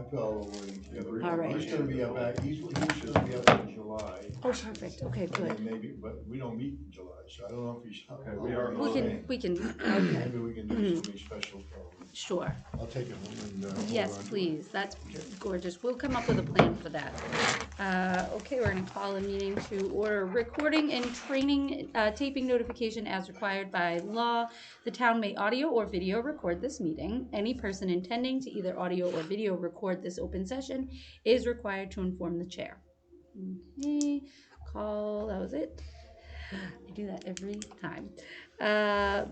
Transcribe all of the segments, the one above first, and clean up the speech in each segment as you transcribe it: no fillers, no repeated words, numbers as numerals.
I put all the wording together. All right. He's gonna be up back, he should be up in July. Oh, perfect. Okay, And good. then maybe, but we don't meet in July, so I don't know if he's. Okay, we are. We can, okay, Maybe we can do something special for him. sure. I'll take it home and, hold Yes, on to it. please. That's gorgeous. We'll come up with a plan for that. Okay, we're gonna call a meeting to order. Recording and training, taping notification as required by law. The town may audio or video record this meeting. Any person intending to either audio or video record this open session is required to inform the chair. Okay, call, that was it. I do that every time.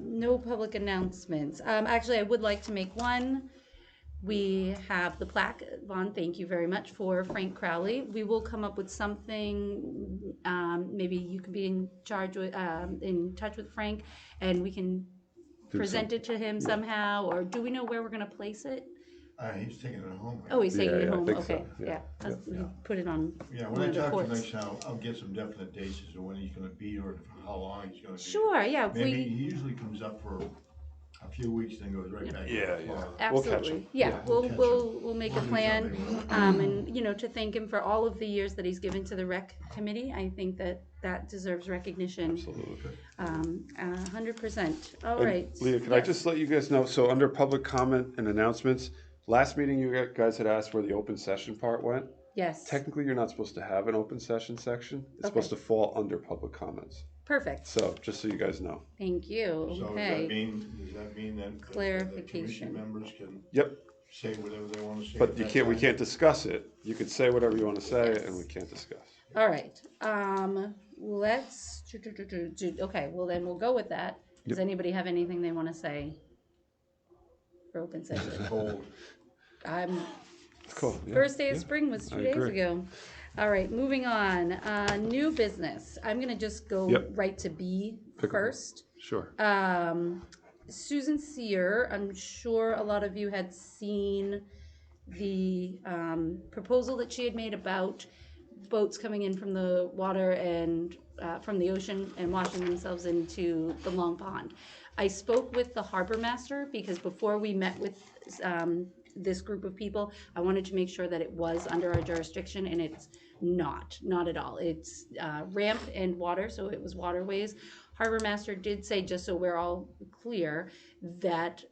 No public announcements. Actually, I would like to make one. We have the plaque. Vaughn, thank you very much for Frank Crowley. We will come up with something. Maybe you can be in touch with Frank, and we can present it to him somehow. Or do we know where we're going to place it? He's taking it home. Oh, he's taking it I home. think Okay, so. yeah. Yeah. Put it on Yeah, one when I of the talk to courts. Nick, I'll get some definite dates as to when he's gonna be or for how long he's gonna be. Sure, yeah. if Maybe we he usually comes up for a few weeks, then goes right back. Yeah, to yeah. Florida. We'll catch Absolutely, him. yeah, Yeah, we'll catch him. we'll make a We'll do plan, something. and, to thank him for all of the years that he's given to the rec committee. I think that deserves recognition. Absolutely. 100%. All And right. Leah, can I Yes. just let you guys know, so under public comment and announcements, last meeting you guys had asked where the open session part went. Yes, Technically, you're not supposed to have an open session section. It's Okay. supposed to fall under public comments. perfect, So, just so you guys know. thank you, So does that okay. mean that the Clarification. commission members can Yep, say whatever they wanna say? but at you that can't, we time? can't discuss it. You could say whatever you want to say, Yes. and we can't discuss. All right, okay, well then we'll go with that. Does anybody have anything they want to say for open session? Cold. Cool. Yeah, First day of yeah. spring was 2 I days agree. ago. All right, moving on. New business. I'm gonna just go Yep. right to B Pickleball. first. Sure. Susan Sear, I'm sure a lot of you had seen the proposal that she had made about boats coming in from the water and from the ocean and washing themselves into the Long Pond. I spoke with the harbor master because before we met with this group of people, I wanted to make sure that it was under our jurisdiction, and it's not at all. It's ramp and water, so it was waterways. Harbor master did say, just so we're all clear, that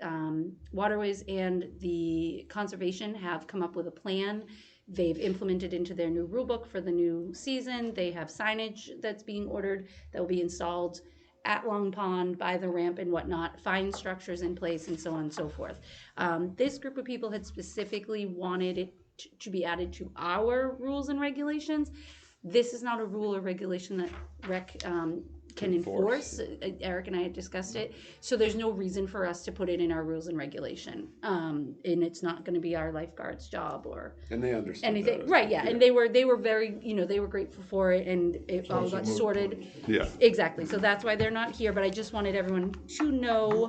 waterways and the conservation have come up with a plan. They've implemented into their new rule book for the new season. They have signage that's being ordered that will be installed at Long Pond by the ramp and whatnot, fine structures in place and so on and so forth. This group of people had specifically wanted it to be added to our rules and regulations. This is not a rule or regulation that rec can enforce. Eric and I had discussed it. So there's no reason for us to put it in our rules and regulation. And it's not going to be our lifeguard's job or And they understand anything. that. Right, yeah. And they were very, they were grateful for it, and it all got sorted. Yeah. Exactly. So that's why they're not here, but I just wanted everyone to know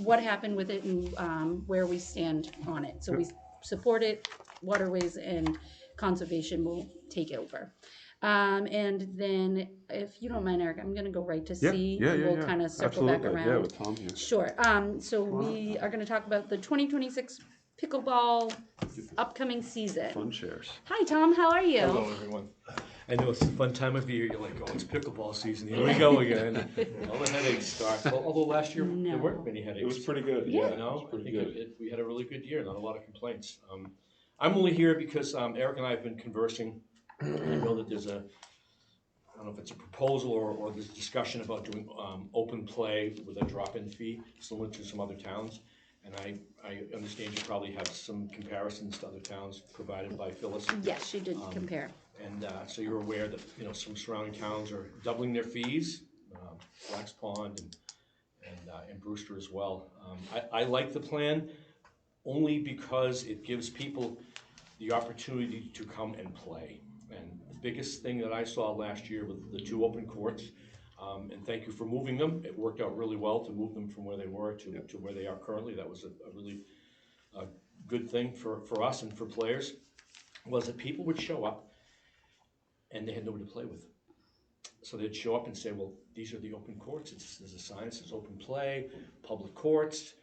what happened with it and where we stand on it. So we support it. Waterways and conservation will take over. And then, if you don't mind, Eric, I'm going to go right to C. Yeah, and yeah, we'll yeah. kind of circle back Absolutely. around. Yeah, with Tom here. Sure. So we are going to talk about the 2026 pickleball upcoming season. Fun shares. Hi, Tom. How are you? Hello, everyone. I know it's a fun time of year. You're like, oh, it's pickleball season. Here we go again. All the headaches start. Well, although last year there weren't many headaches. It was pretty good. Yeah. Yeah. You know, It was I pretty think good. we had a really good year. Not a lot of complaints. I'm only here because Eric and I have been conversing. I know that there's I don't know if it's a proposal or there's discussion about doing open play with a drop-in fee, similar to some other towns. And I understand you probably have some comparisons to other towns provided by Phyllis. Yes, she did compare. And so you're aware that some surrounding towns are doubling their fees, Black's Pond and Brewster as well. I like the plan only because it gives people the opportunity to come and play. And the biggest thing that I saw last year with the 2 open courts, and thank you for moving them. It worked out really well to move them from where they were to where they are currently. That was a really good thing for us and for players, was that people would show up and they had nobody to play with. So they'd show up and say, well, these are the open courts. There's a sign that says open play, public courts,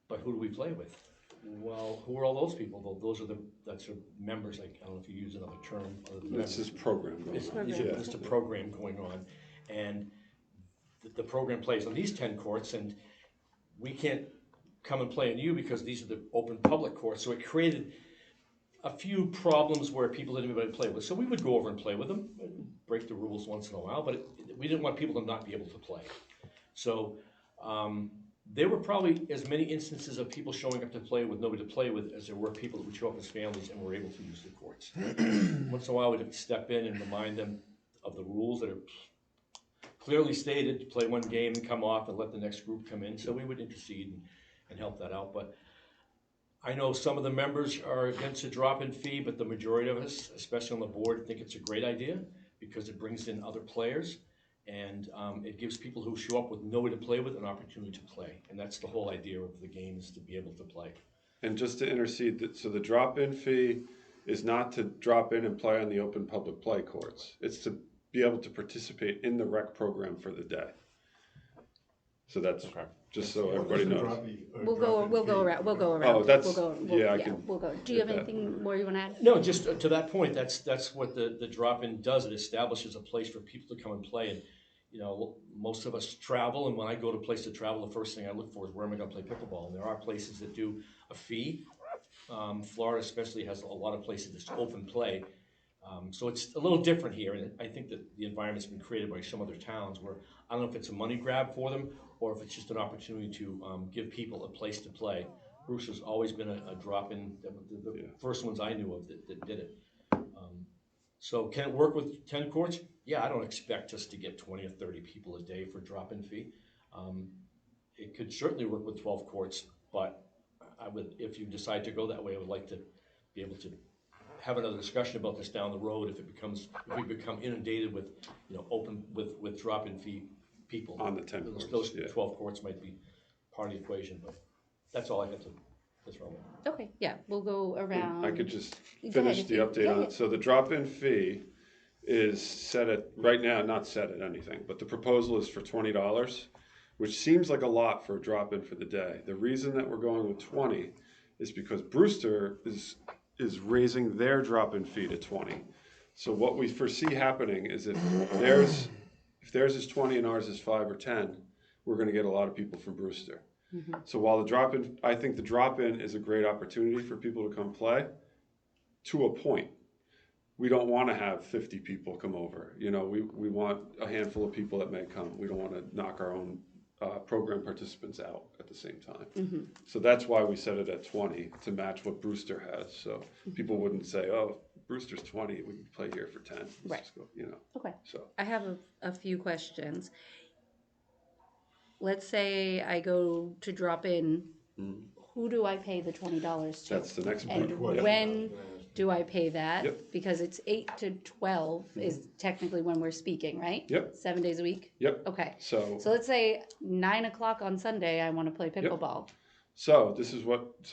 but who do we play with? Well, who are all those people? Well, that's your members, like, I don't know if you use another term other than It's members. this program going It's, on. it's Yeah. just a program going on, and the program plays on these 10 courts, and we can't come and play on you because these are the open public courts, so it created a few problems where people didn't even play with. So we would go over and play with them, and break the rules once in a while, but we didn't want people to not be able to play. So there were probably as many instances of people showing up to play with nobody to play with as there were people that would show up as families and were able to use the courts. Once in a while, we'd have to step in and remind them of the rules that are clearly stated, to play one game and come off and let the next group come in. So we would intercede and help that out. But I know some of the members are against a drop-in fee, but the majority of us, especially on the board, think it's a great idea because it brings in other players and it gives people who show up with nobody to play with an opportunity to play. And that's the whole idea of the game, is to be able to play. And just to intercede, so the drop-in fee is not to drop in and play on the open public play courts. It's to be able to participate in the rec program for the day. So that's just so everybody knows. We'll go around. Oh, that's, We'll go. Do you have get that. anything more you want to add? No, just to that point, that's what the drop-in does. It establishes a place for people to come and play. And, you know, most of us travel, and when I go to a place to travel, the first thing I look for is where am I going to play pickleball? And there are places that do a fee. Florida especially has a lot of places that's open play. So it's a little different here, and I think that the environment's been created by some other towns where I don't know if it's a money grab for them or if it's just an opportunity to give people a place to play. Brewster's always been a drop-in, the first ones I knew of that did it. So can it work with 10 courts? Yeah, I don't expect us to get 20 or 30 people a day for drop-in fee. It could certainly work with 12 courts, but I would, if you decide to go that way, I would like to be able to have another discussion about this down the road if we become inundated with, you know, open with drop-in fee people. On the 10 courts, Those yeah. 12 courts might be part of the equation, but that's all I have to throw in. Okay, yeah, we'll go around. I could just Go finish ahead, the if you- update yeah, on yeah. it. So the drop-in fee is set at, right now, not set at anything, but the proposal is for $20, which seems like a lot for a drop-in for the day. The reason that we're going with 20 is because Brewster is raising their drop-in fee to 20. So what we foresee happening is if theirs is 20 and ours is 5 or 10, we're going to get a lot of people from Brewster. Mm-hmm. So while I think the drop-in is a great opportunity for people to come play, to a point. We don't want to have 50 people come over. You know, we want a handful of people that may come. We don't want to knock our own program participants out at the same time. Mm-hmm. So that's why we set it at 20 to match what Brewster has. So people wouldn't say, oh, Brewster's 20, we can play here for 10. Let's Right. just go, you know. Okay. So I have a few questions. Let's say I go to drop in. Who do I pay the $20 to? that's the next And part. Yep. when do I pay that? Yep. Because it's 8 to 12 is technically when we're speaking, right? Yep. 7 days a week? Yep. Okay. So So let's say 9 o'clock on Sunday, I want to play pickleball. So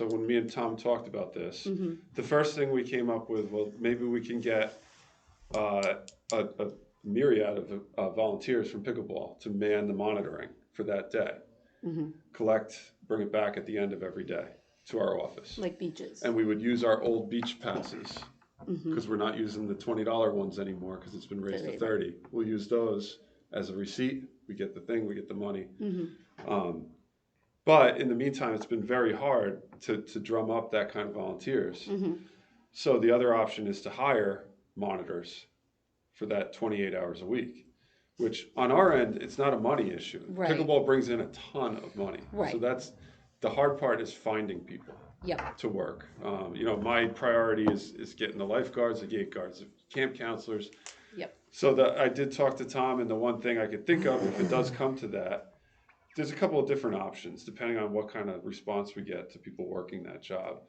when me and Tom talked about this, the first thing we came up with, well, maybe we can get a myriad of volunteers from pickleball to man the monitoring for that day. Collect, bring it back at the end of every day to our office. Like beaches. And we would use our old beach passes because we're not using the $20 ones anymore because it's been raised to 30. We'll use those as a receipt. We get the thing, we get the money. But in the meantime, it's been very hard to drum up that kind of volunteers. So the other option is to hire monitors for that 28 hours a week, which on our end, it's not a money issue. Right. Pickleball brings in a ton of money. Right. So that's the hard part, is finding people Yep. to work. You know, my priority is getting the lifeguards, the gate guards, the camp counselors. Yep. So I did talk to Tom, and the one thing I could think of, if it does come to that, there's a couple of different options depending on what kind of response we get to people working that job.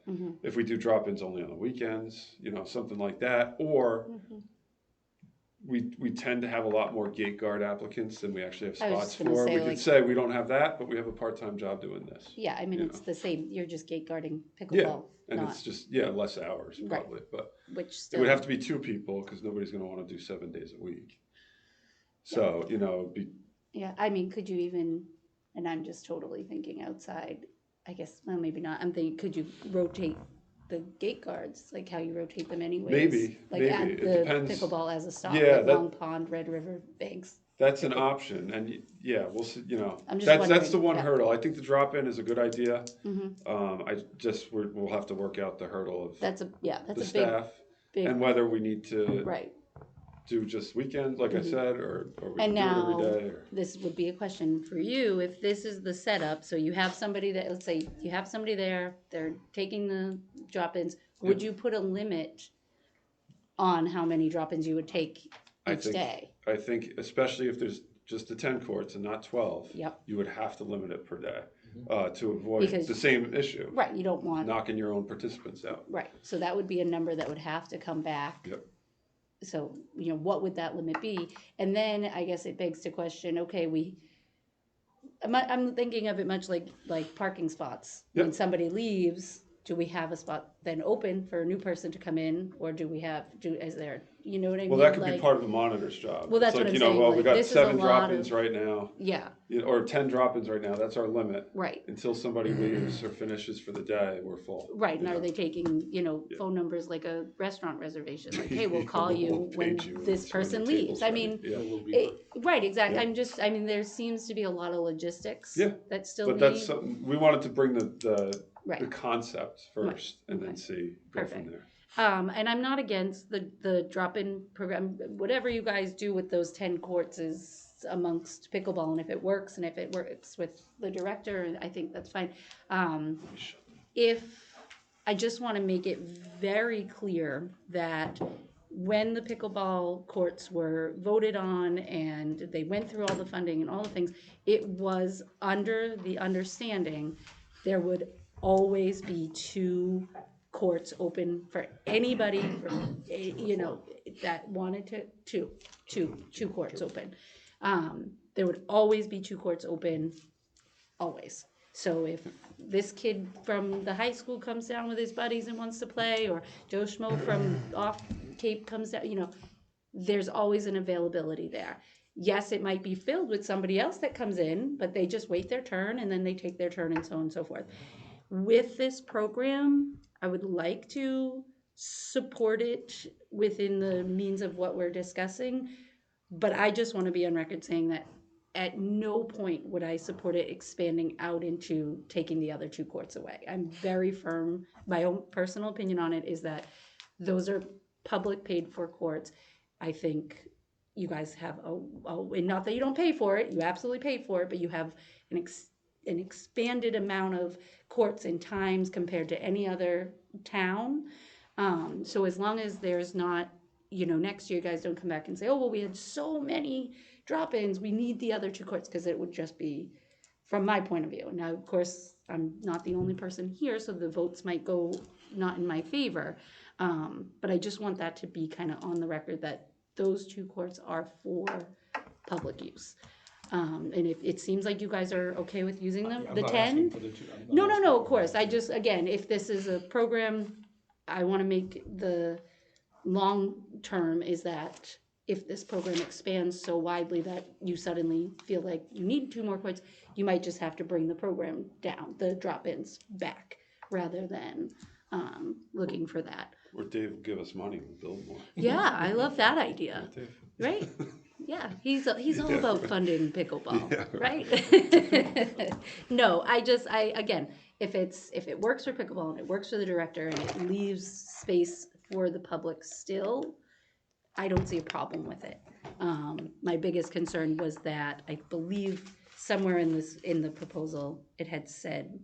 If we do drop-ins only on the weekends, you know, something like that, or we tend to have a lot more gate guard applicants than we actually have I was spots just gonna for. say, We like- could say we don't have that, but we have a part-time job doing this. Yeah, I mean, You it's the same. You're just gate guarding Yeah, pickleball, and not, it's just less hours Right. probably, but which it still. would have to be 2 people because nobody's going to want to do 7 days a week. So you know, Yeah, I mean, could you even, and I'm just totally thinking outside, I guess, well, maybe not. I'm thinking, could you rotate the gate guards, like how you rotate them anyways? Maybe, Like maybe. add It the depends. pickleball as a stop, Yeah, like that- Long Pond, Red River, Banks. That's an option, and yeah, we'll see. I'm just That's the wondering, one yeah. hurdle. I think the drop-in is a good idea. Mm-hmm. We'll have to work out the hurdle of That's a the a big, staff big, and whether we need to right. do just weekends, like I said, or we And can do it now, every day. Or, this would be a question for you. If this is the setup, so you have somebody that, let's say you have somebody there, they're taking the drop-ins, would you put a limit on how many drop-ins you would take each day? I think, especially if there's just the 10 courts and not 12, Yep. you would have to limit it per day to avoid Because- the same issue, Right, you don't want, knocking your own participants out. right, so that would be a number that would have to come back. Yep. So, what would that limit be? And then I guess it begs to question, okay, I'm thinking of it much like parking spots. Yep. When somebody leaves, do we have a spot then open for a new person to come in, or is there, you know what I mean? Well, that could be Like, part of the monitor's job. Well, that's It's what like, I'm saying, well, we like, got this is a 7 lot drop-ins of- right now, Yeah, or 10 drop-ins right now. That's our limit. right, Until somebody leaves or finishes for the day, we're full. right. And you are know? they taking, phone numbers like a restaurant reservation? Like, hey, we'll call We'll you when page you this when person your table's leaves. I ready. mean, Yeah. Will be right, exactly. Yeah. There seems to be a lot of logistics. Yeah, That still But need. that's something, we wanted to bring the Right. concept first and then Okay. see, go from Perfect. there. And I'm not against the drop-in program. Whatever you guys do with those 10 courts is amongst pickleball, and if it works with the director, I think that's fine. If I just want to make it very clear that when the pickleball courts were voted on and they went through all the funding and all the things, it was under the understanding there would always be 2 courts open for anybody, that wanted two courts open. There would always be 2 courts open, always. So if this kid from the high school comes down with his buddies and wants to play, or Joe Schmo from off Cape comes down, there's always an availability there. Yes, it might be filled with somebody else that comes in, but they just wait their turn and then they take their turn and so on and so forth. With this program, I would like to support it within the means of what we're discussing, but I just want to be on record saying that at no point would I support it expanding out into taking the other 2 courts away. I'm very firm. My own personal opinion on it is that those are public paid for courts. I think you guys have and not that you don't pay for it, you absolutely pay for it, but you have an expanded amount of courts and times compared to any other town. So as long as there's not, next year you guys don't come back and say, oh, well, we had so many drop-ins, we need the other 2 courts, because it would just be, from my point of view. Now, of course, I'm not the only person here, so the votes might go not in my favor. But I just want that to be kind of on the record that those 2 courts are for public use. And if it seems like you guys are okay with using them, I'm the not 10? asking for the 2. I'm not asking No, for of course. the I 2. just, again, if this is a program, I want to make the long term is that if this program expands so widely that you suddenly feel like you need 2 more courts, you might just have to bring the program down, the drop-ins back, rather than looking for that. Or Dave will give us money, we'll build more. Yeah, I love that idea. Right, Dave? Right? Yeah, he's all Yeah, about right. funding pickleball, Yeah, right? No, again, if it works for pickleball and it works for the director and it leaves space for the public still, I don't see a problem with it. My biggest concern was that I believe somewhere in the proposal it had said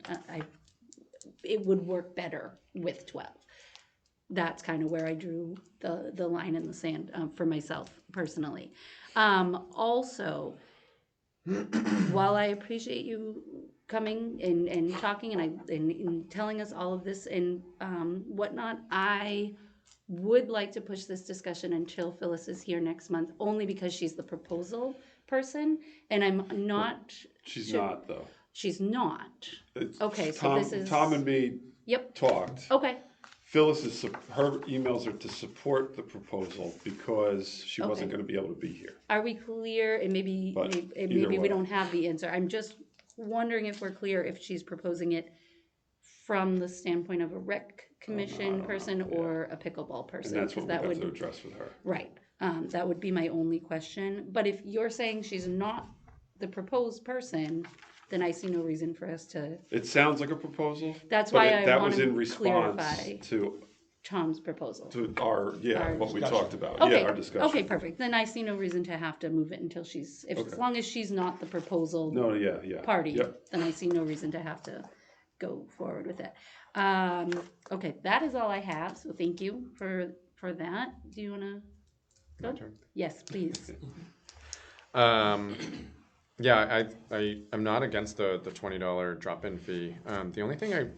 it would work better with 12. That's kind of where I drew the line in the sand for myself personally. Also, while I appreciate you coming and talking and telling us all of this and whatnot, I would like to push this discussion until Phyllis is here next month, only because she's the proposal person, and I'm not. She's sure- not, though. She's not. It's Okay, so Tom, this is- Tom and me Yep. talked. Okay. Phyllis her emails are to support the proposal because she wasn't Okay. going to be able to be here. Are we clear? And maybe But maybe either we way. don't have the answer. I'm just wondering if we're clear if she's proposing it from the standpoint of a rec commission person or a pickleball And person. that's 'cause what we that have would to address with her. Right. That would be my only question. But if you're saying she's not the proposed person, then I see no reason for us to. It sounds like a proposal. That's but why it, I that want was to in response clarify to Tom's proposal. our what we discussion. talked about. Okay. Yeah, our discussion. Okay, perfect. Then I see no reason to have to move it until as long as she's not the proposal No, yeah. party, Yep. then I see no reason to have to go forward with it. Okay, that is all I have. So thank you for that. Do you want to My go? turn. Yes, please. Yeah, I'm not against the $20 drop-in fee. The only thing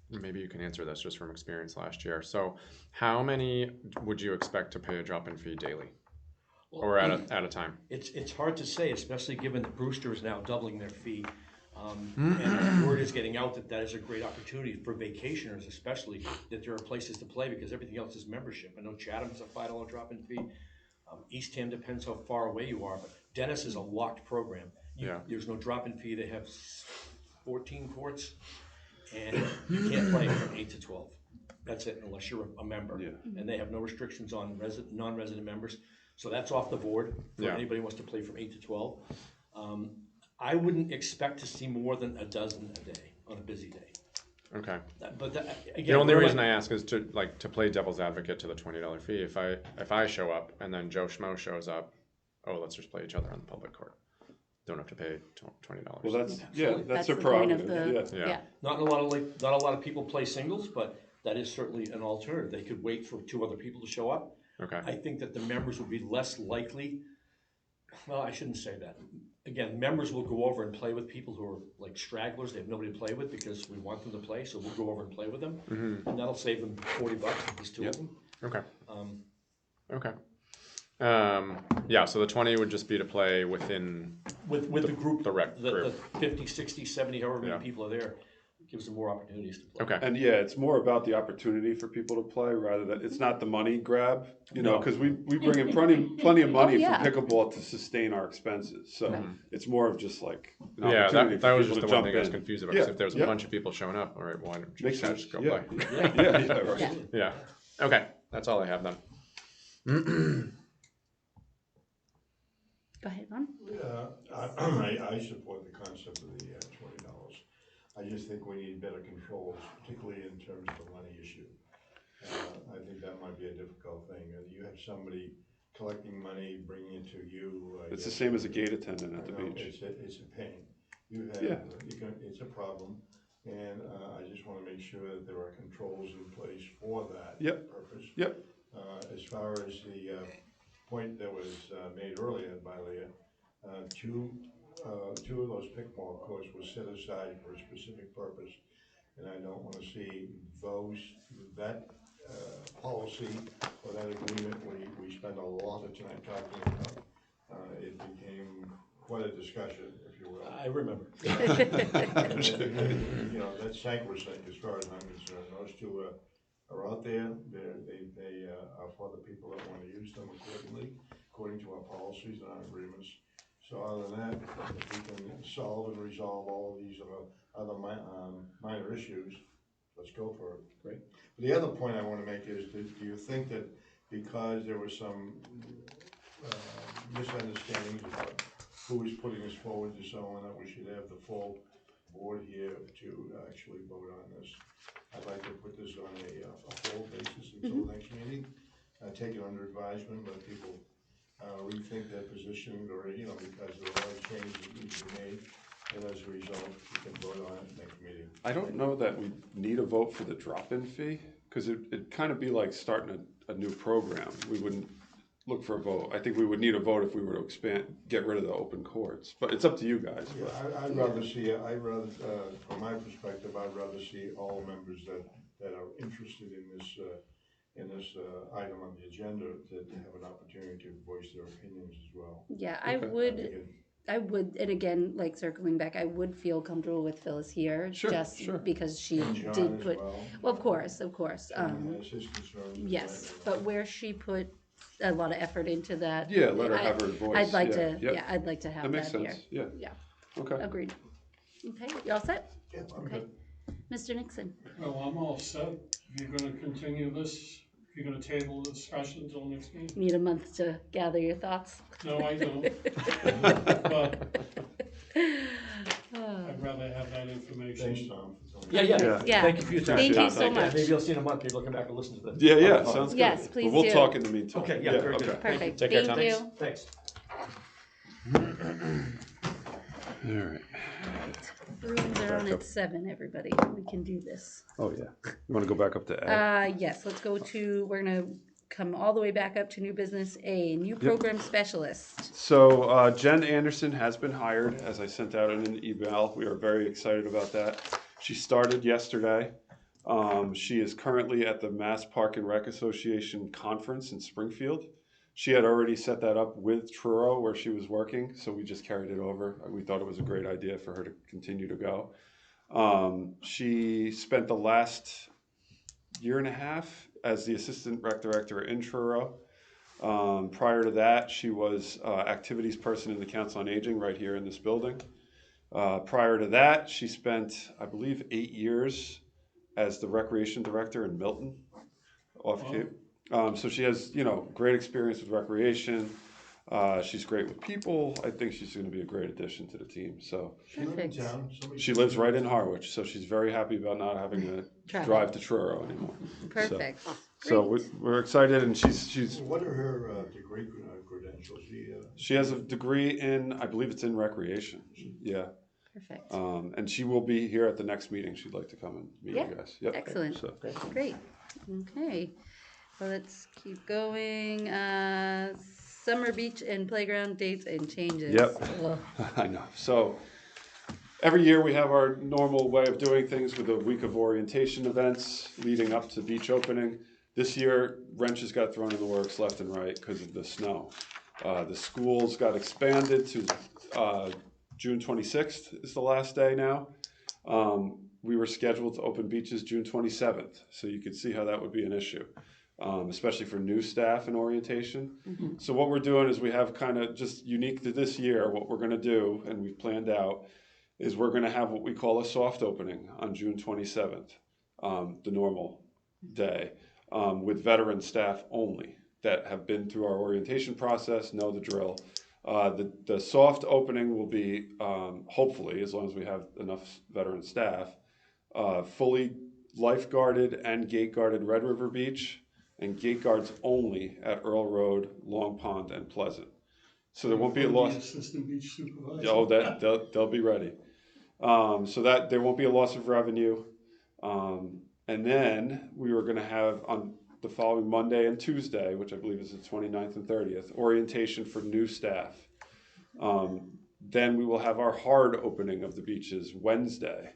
maybe you can answer this just from experience last year. So how many would you expect to pay a drop-in fee daily or at a time? It's hard to say, especially given that Brewster is now doubling their fee. And word is getting out that is a great opportunity for vacationers, especially, that there are places to play because everything else is membership. I know Chatham has a $5 drop-in fee. Eastham depends how far away you are, but Dennis is a locked program. There's no drop-in fee. They have 14 courts, and you can't play from 8 to 12. That's it, unless you're a member. Yeah. And they have no restrictions on non-resident members. So that's off the board for anybody who wants to play from 8 to 12. I wouldn't expect to see more than a dozen a day on a busy day. Okay. But again, The only reason I ask is to play devil's advocate to the $20 fee. If I show up and then Joe Schmo shows up, let's just play each other on the public court. Don't have to pay $20. Well, that's That's their the point of prerogative. the Yeah. not a lot of people play singles, but that is certainly an alternative. They could wait for 2 other people to show up. Okay. I think that the members would be less likely. Well, I shouldn't say that. Again, members will go over and play with people who are like stragglers. They have nobody to play with because we want them to play, so we'll go over and play with them, and that'll save them $40 if there's 2 of them. Okay. Okay. So the 20 would just be to play within With the group, the rec group. the 50, 60, 70, however many Yeah. people are there, gives them more opportunities to play. Okay. And it's more about the opportunity for people to play rather than it's not the money grab, No. because we bring in plenty of money yeah. for pickleball to sustain our expenses. So it's more of just like an Yeah, opportunity that for was people just to the one jump thing I was in. confused about. 'Cause if there's a Yeah. bunch of people showing up, all right, why don't you Makes sense. just go Yeah. play? Yeah, right. Yeah. Yeah. Okay. That's all I have then. Go ahead, Lon. I support the concept of the $20. I just think we need better controls, particularly in terms of the money issue. I think that might be a difficult thing. You have somebody collecting money, bringing it to you. It's the same as a gate attendant at the I know, beach. it's a pain. It's a problem, and I just want to make sure that there are controls in place for that purpose. Yep. As far as the point that was made earlier by Leah, two of those pickleball courts were set aside for a specific purpose, and I don't want to see that policy or that agreement we spent a lot of time talking about. It became quite a discussion, if you will. I remember. That's sacrosanct as far as I'm concerned. Those two are out there. They are for the people that want to use them according to our policies and our agreements. So other than that, if we can solve and resolve all of these other minor issues, let's go for it. Great. The other point I want to make is, do you think that because there was some misunderstandings about who is putting this forward to someone, that we should have the full board here to actually vote on this? I'd like to put this on a full basis until the next meeting, take it under advisement, let people rethink their position, or, because there are a lot of changes that need to be made, and as a result, we can vote on it next meeting. I don't know that we need a vote for the drop-in fee, because it'd kind of be like starting a new program. We wouldn't look for a vote. I think we would need a vote if we were to get rid of the open courts, but it's up to you guys. Yeah, I'd rather see, from my perspective, I'd rather see all members that are interested in this item on the agenda to have an opportunity to voice their opinions as well. Yeah, I would, and again, like circling back, I would feel comfortable with Phyllis here, Sure. because she And John did as put. well. Of course. John has his concerns. Yes, but where she put a lot of effort into that. Yeah, let her have her voice. I'd like Yeah, to. yep. Yeah, I'd like to have That makes that sense. here. Yeah. Yeah. Okay. Agreed. Okay, you all set? Yeah, I'm Okay. good. Mr. Nixon? Well, I'm all set. If you're gonna continue this, if you're gonna table the discussion until next meeting. Need a month to gather your thoughts. No, I don't. But I'd rather have that information. Thanks, Tom. for Yeah, telling me. yeah. Yeah. Thank you for your time. Thank you Yeah, so thank you. much. Maybe you'll see in a month, maybe you'll come back and listen to the. Yeah, sounds good. Yes, please But we'll do. talk in the meantime. Okay, yeah, very good. okay. Perfect. Take care, Thank Tom. you. Thanks. All right. Rooms are on at 7, everybody. We can do this. Oh, yeah. You want to go back up to A? Yes, let's go to, we're gonna come all the way back up to new business A, new program specialist. So Jen Anderson has been hired, as I sent out in an email. We are very excited about that. She started yesterday. She is currently at the Mass Park and Rec Association conference in Springfield. She had already set that up with Truro where she was working, so we just carried it over. We thought it was a great idea for her to continue to go. She spent the last year and a half as the assistant rec director in Truro. Prior to that, she was activities person in the Council on Aging right here in this building. Prior to that, she spent, I believe, 8 years as the recreation director in Milton, off Cape. So she has, great experience with recreation. She's great with people. I think she's going to be a great addition to the team. So She live in Perfect. town? Somebody- she lives right in Harwich, so she's very happy about not having to Travel. drive to Truro anymore. Perfect. So Great. we're excited, and she's What are her degree credentials? she has a degree in, I believe it's in recreation. Yeah. Perfect. And she will be here at the next meeting. She'd like to come and meet Yeah, you guys. Yep. excellent. So, Great. Okay. Well, let's keep going. Summer beach and playground dates and changes. Yep. Ugh. I know. So every year we have our normal way of doing things with a week of orientation events leading up to beach opening. This year, wrenches got thrown in the works left and right because of the snow. The schools got expanded to June 26th is the last day now. We were scheduled to open beaches June 27th, so you could see how that would be an issue, especially for new staff in orientation. So what we're doing is we have kind of just unique to this year, what we're going to do, and we've planned out, is we're going to have what we call a soft opening on June 27th, the normal day, with veteran staff only that have been through our orientation process, know the drill. The soft opening will be, hopefully, as long as we have enough veteran staff, fully lifeguarded and gate guarded Red River Beach, and gate guards only at Earl Road, Long Pond, and Pleasant. So there won't be a loss. Assistant beach supervisor. Oh, that they'll be ready. So that there won't be a loss of revenue. And then we were going to have on the following Monday and Tuesday, which I believe is the 29th and 30th, orientation for new staff. Then we will have our hard opening of the beaches Wednesday.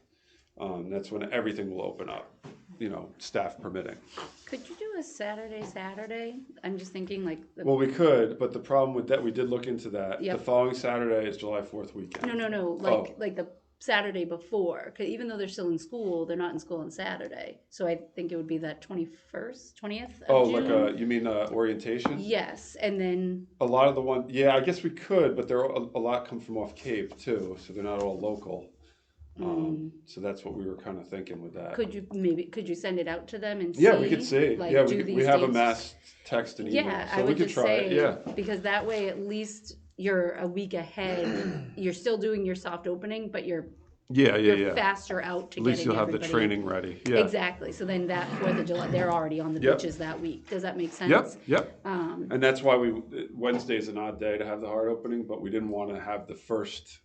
That's when everything will open up, staff permitting. Could you do a Saturday? I'm just thinking like. Well, we could, but the problem with that, we did look into that. Yep. The following Saturday is July 4th weekend. No. Like the Saturday before. 'Cause even though they're still in school, they're not in school on Saturday. So I think it would be that 21st, 20th of June. You mean orientation? Yes, and then A lot of the one, yeah, I guess we could, but there are a lot come from off Cape too, so they're not all local. So that's what we were kind of thinking with that. could you send it out to them and see? Yeah, we could see. Like, Yeah, do we these have a dates? mass text and email, Yeah, so I we would could just try say it. Yeah, because that way at least you're a week ahead. You're still doing your soft opening, but you're yeah. faster out to At least getting you'll have the everybody- training ready. Yeah. Exactly. So then that 4th of July, they're already on the Yep. beaches that week. Does that make sense? Yep. And that's why Wednesday's an odd day to have the hard opening, but we didn't want to have the first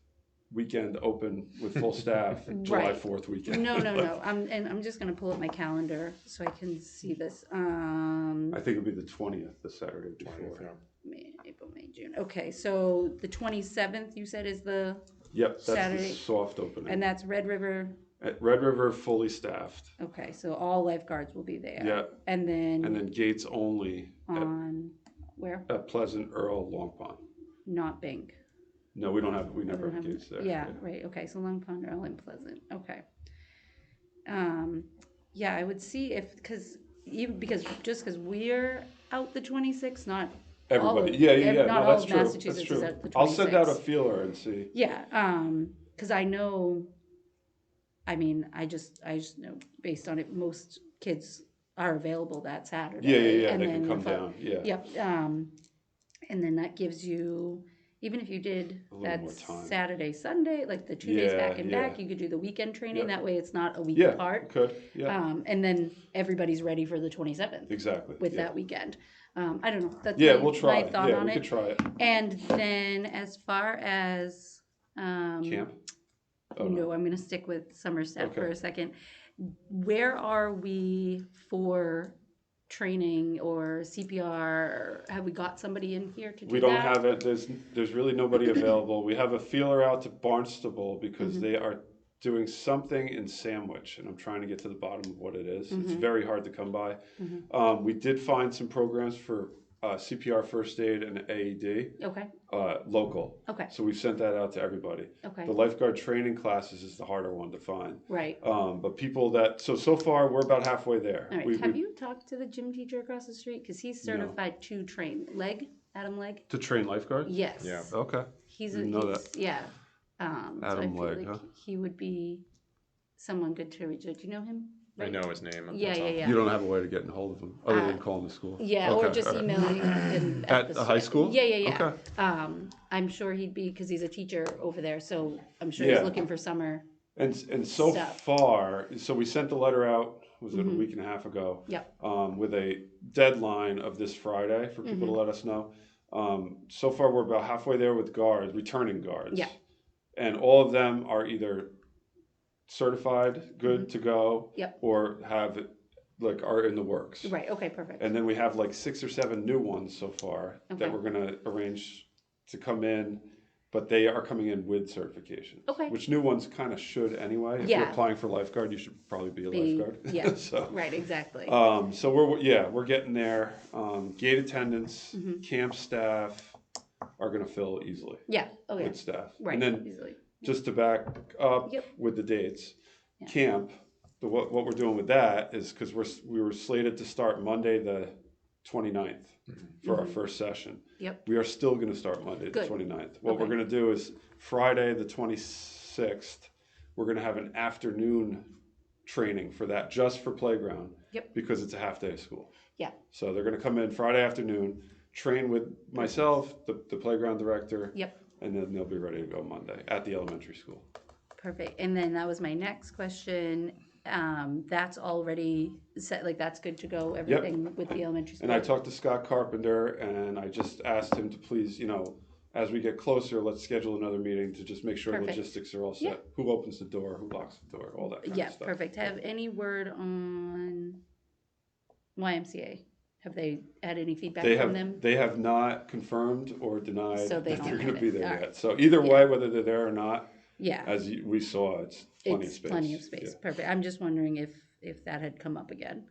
weekend open with full staff July Right. 4th weekend. No. I'm just gonna pull up my calendar so I can see this. I think it'd be the 20th, the Saturday before. May, April, May, June. Okay, so the 27th you said is the, Yep, that's Saturday. the soft opening. and that's Red River. At Red River, fully staffed. Okay, so all lifeguards will be there. Yeah. And then Gates only on where? at Pleasant, Earl, Long Pond. Not Bank. No, we never Don't have have- gates there. Yeah, right. Okay, so Long Pond, Earl, and Pleasant. Okay. Yeah, I would see if because we're out the 26th, not all Everybody, of- yeah. not No, all that's of true. Massachusetts That's is true. out the I'll send out a 26th. feeler and see. Yeah, because I know I mean, I just know based on it, most kids are available that Saturday. Yeah. And They then can come the fo- down. Yeah. Yep. And then that gives you, even if you did A little that more time. Saturday, Sunday, like the 2 days back and Yeah. back, you could do the weekend training. Yep. That way it's not a week Yeah. apart. Could. Yeah. And then everybody's ready for the 27th Exactly. with yeah. that weekend. I don't know. That's Yeah, my, we'll try. my thought Yeah, on we it. could try it. And then as far as Camp? Oh, no, I'm going to stick with Somerset for Okay. a second. Where are we for training or CPR? Have we got somebody in here to do We don't that? have it. There's really nobody available. We have a feeler out to Barnstable because Mm-hmm. they are doing something in Sandwich, and I'm trying to get to the bottom of what it is. It's Mm-hmm. very hard to come by. We did find some programs for CPR, first aid, and AED Okay, local. okay, So we sent that out to everybody. okay, The lifeguard training classes is the harder one to find. right. But people that so far we're about halfway there. All right, have you talked to the gym teacher across the street? Because he's certified to train. Adam Legg? to train lifeguard? Yes. Yeah. Okay. He's Didn't know yeah. So I Adam feel Legg, like huh? he would be someone good to reach out. Do you know him? I know his name. Yeah, that's yeah, all. yeah. You don't have a way to get in hold of him other than calling the school. Yeah, or Okay, just all right. emailing him At the high school? Yeah. Okay. I'm sure he'd be, because he's a teacher over there, so I'm sure Yeah. he's looking for summer. And so Stuff. far, so we sent the letter out. Was it Mhm. a week and a half ago? Yep. With a deadline of this Friday for people to let us know. So far, we're about halfway there with guards, returning guards. Yeah. And all of them are either certified, good to go, Yep. or have are in the works. Right, okay, perfect. And then we have like 6 or 7 new ones so far Okay. that we're gonna arrange to come in, but they are coming in with certification. Okay. Which new ones kind of should anyway. If Yeah. you're applying for lifeguard, you should probably be a lifeguard. Yeah, So, right, exactly. so we're getting there. Gate attendants, Mm-hmm. camp staff are gonna fill easily Yeah, oh yeah, with staff. right, And then easily. just to back up Yep. with the dates, Yeah. camp. What we're doing with that is because we were slated to start Monday the 29th for our first session. Yep. We are still going to start Monday the Good. 29th. What Okay. we're going to do is Friday the 26th, we're going to have an afternoon training for that, just for playground. Yep. Because it's a half day of school. Yeah. So they're going to come in Friday afternoon, train with myself, the playground director. Yep. And then they'll be ready to go Monday at the elementary school. Perfect. And then that was my next question. That's already set, like that's good to go, everything with the elementary school? And I talked to Scott Carpenter, and I just asked him to please, as we get closer, let's schedule another meeting to just make sure Perfect. logistics are all set. Yeah. Who opens the door, who locks the door, all that kind Yeah, of stuff. perfect. Have any word on YMCA? Have they had any feedback from them? They have not confirmed or denied So they that don't they're going have to be it. there All yet. right. So either Yeah. way, whether they're there or not, Yeah, we saw, it's plenty of it's space. plenty of space. Yeah. Perfect. I'm just wondering if that had come up again.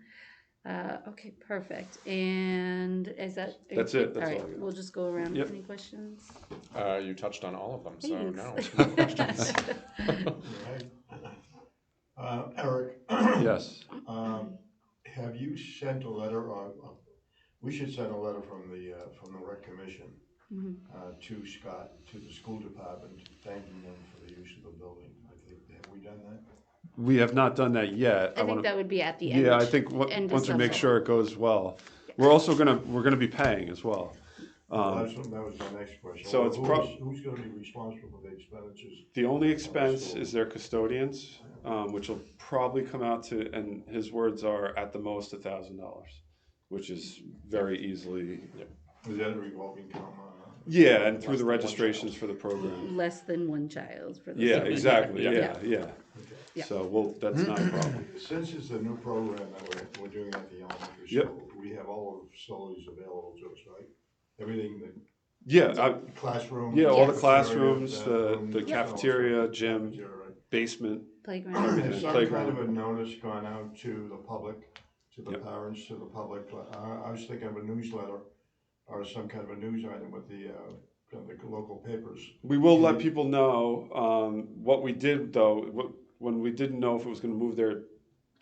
Okay, perfect. And is that? That's it. That's All right, all I got. we'll just go around. Yep. Any questions? You touched on all of them, so Thanks. no questions. Right. Eric, Yes. have you sent a letter, or we should send a letter from the rec commission to Scott, to the school department, thanking them for the use of the building. I think, have we done that? We have not done that yet. I think that would be at the end. Yeah, I think end of once we make summer. sure it goes well, we're gonna be paying as well. That was my next question. so it's who's gonna be responsible for the expenditures? The only expense is their custodians, which will probably come out to, and his words are at the most $1,000, which is very easily. Is that a revolving account? Yeah, and through the registrations for the program. Less than one child for the Yeah, summer. exactly. Yeah. Yeah. Yeah. So that's not a problem. Since it's a new program that we're doing at the elementary Yep. school, we have all of the facilities available to us, right? Everything, the Yeah, classroom. yeah, all the Yes. classrooms, the bathrooms, cafeteria, gym, cafeteria, right? basement. Playground. Everything. Has Yeah. some Playground. kind of a notice gone out to the public, to the Yep. parents, to the public? I was thinking of a newsletter or some kind of a news item with the local papers. We will let people know. What we did though, when we didn't know if it was going to move there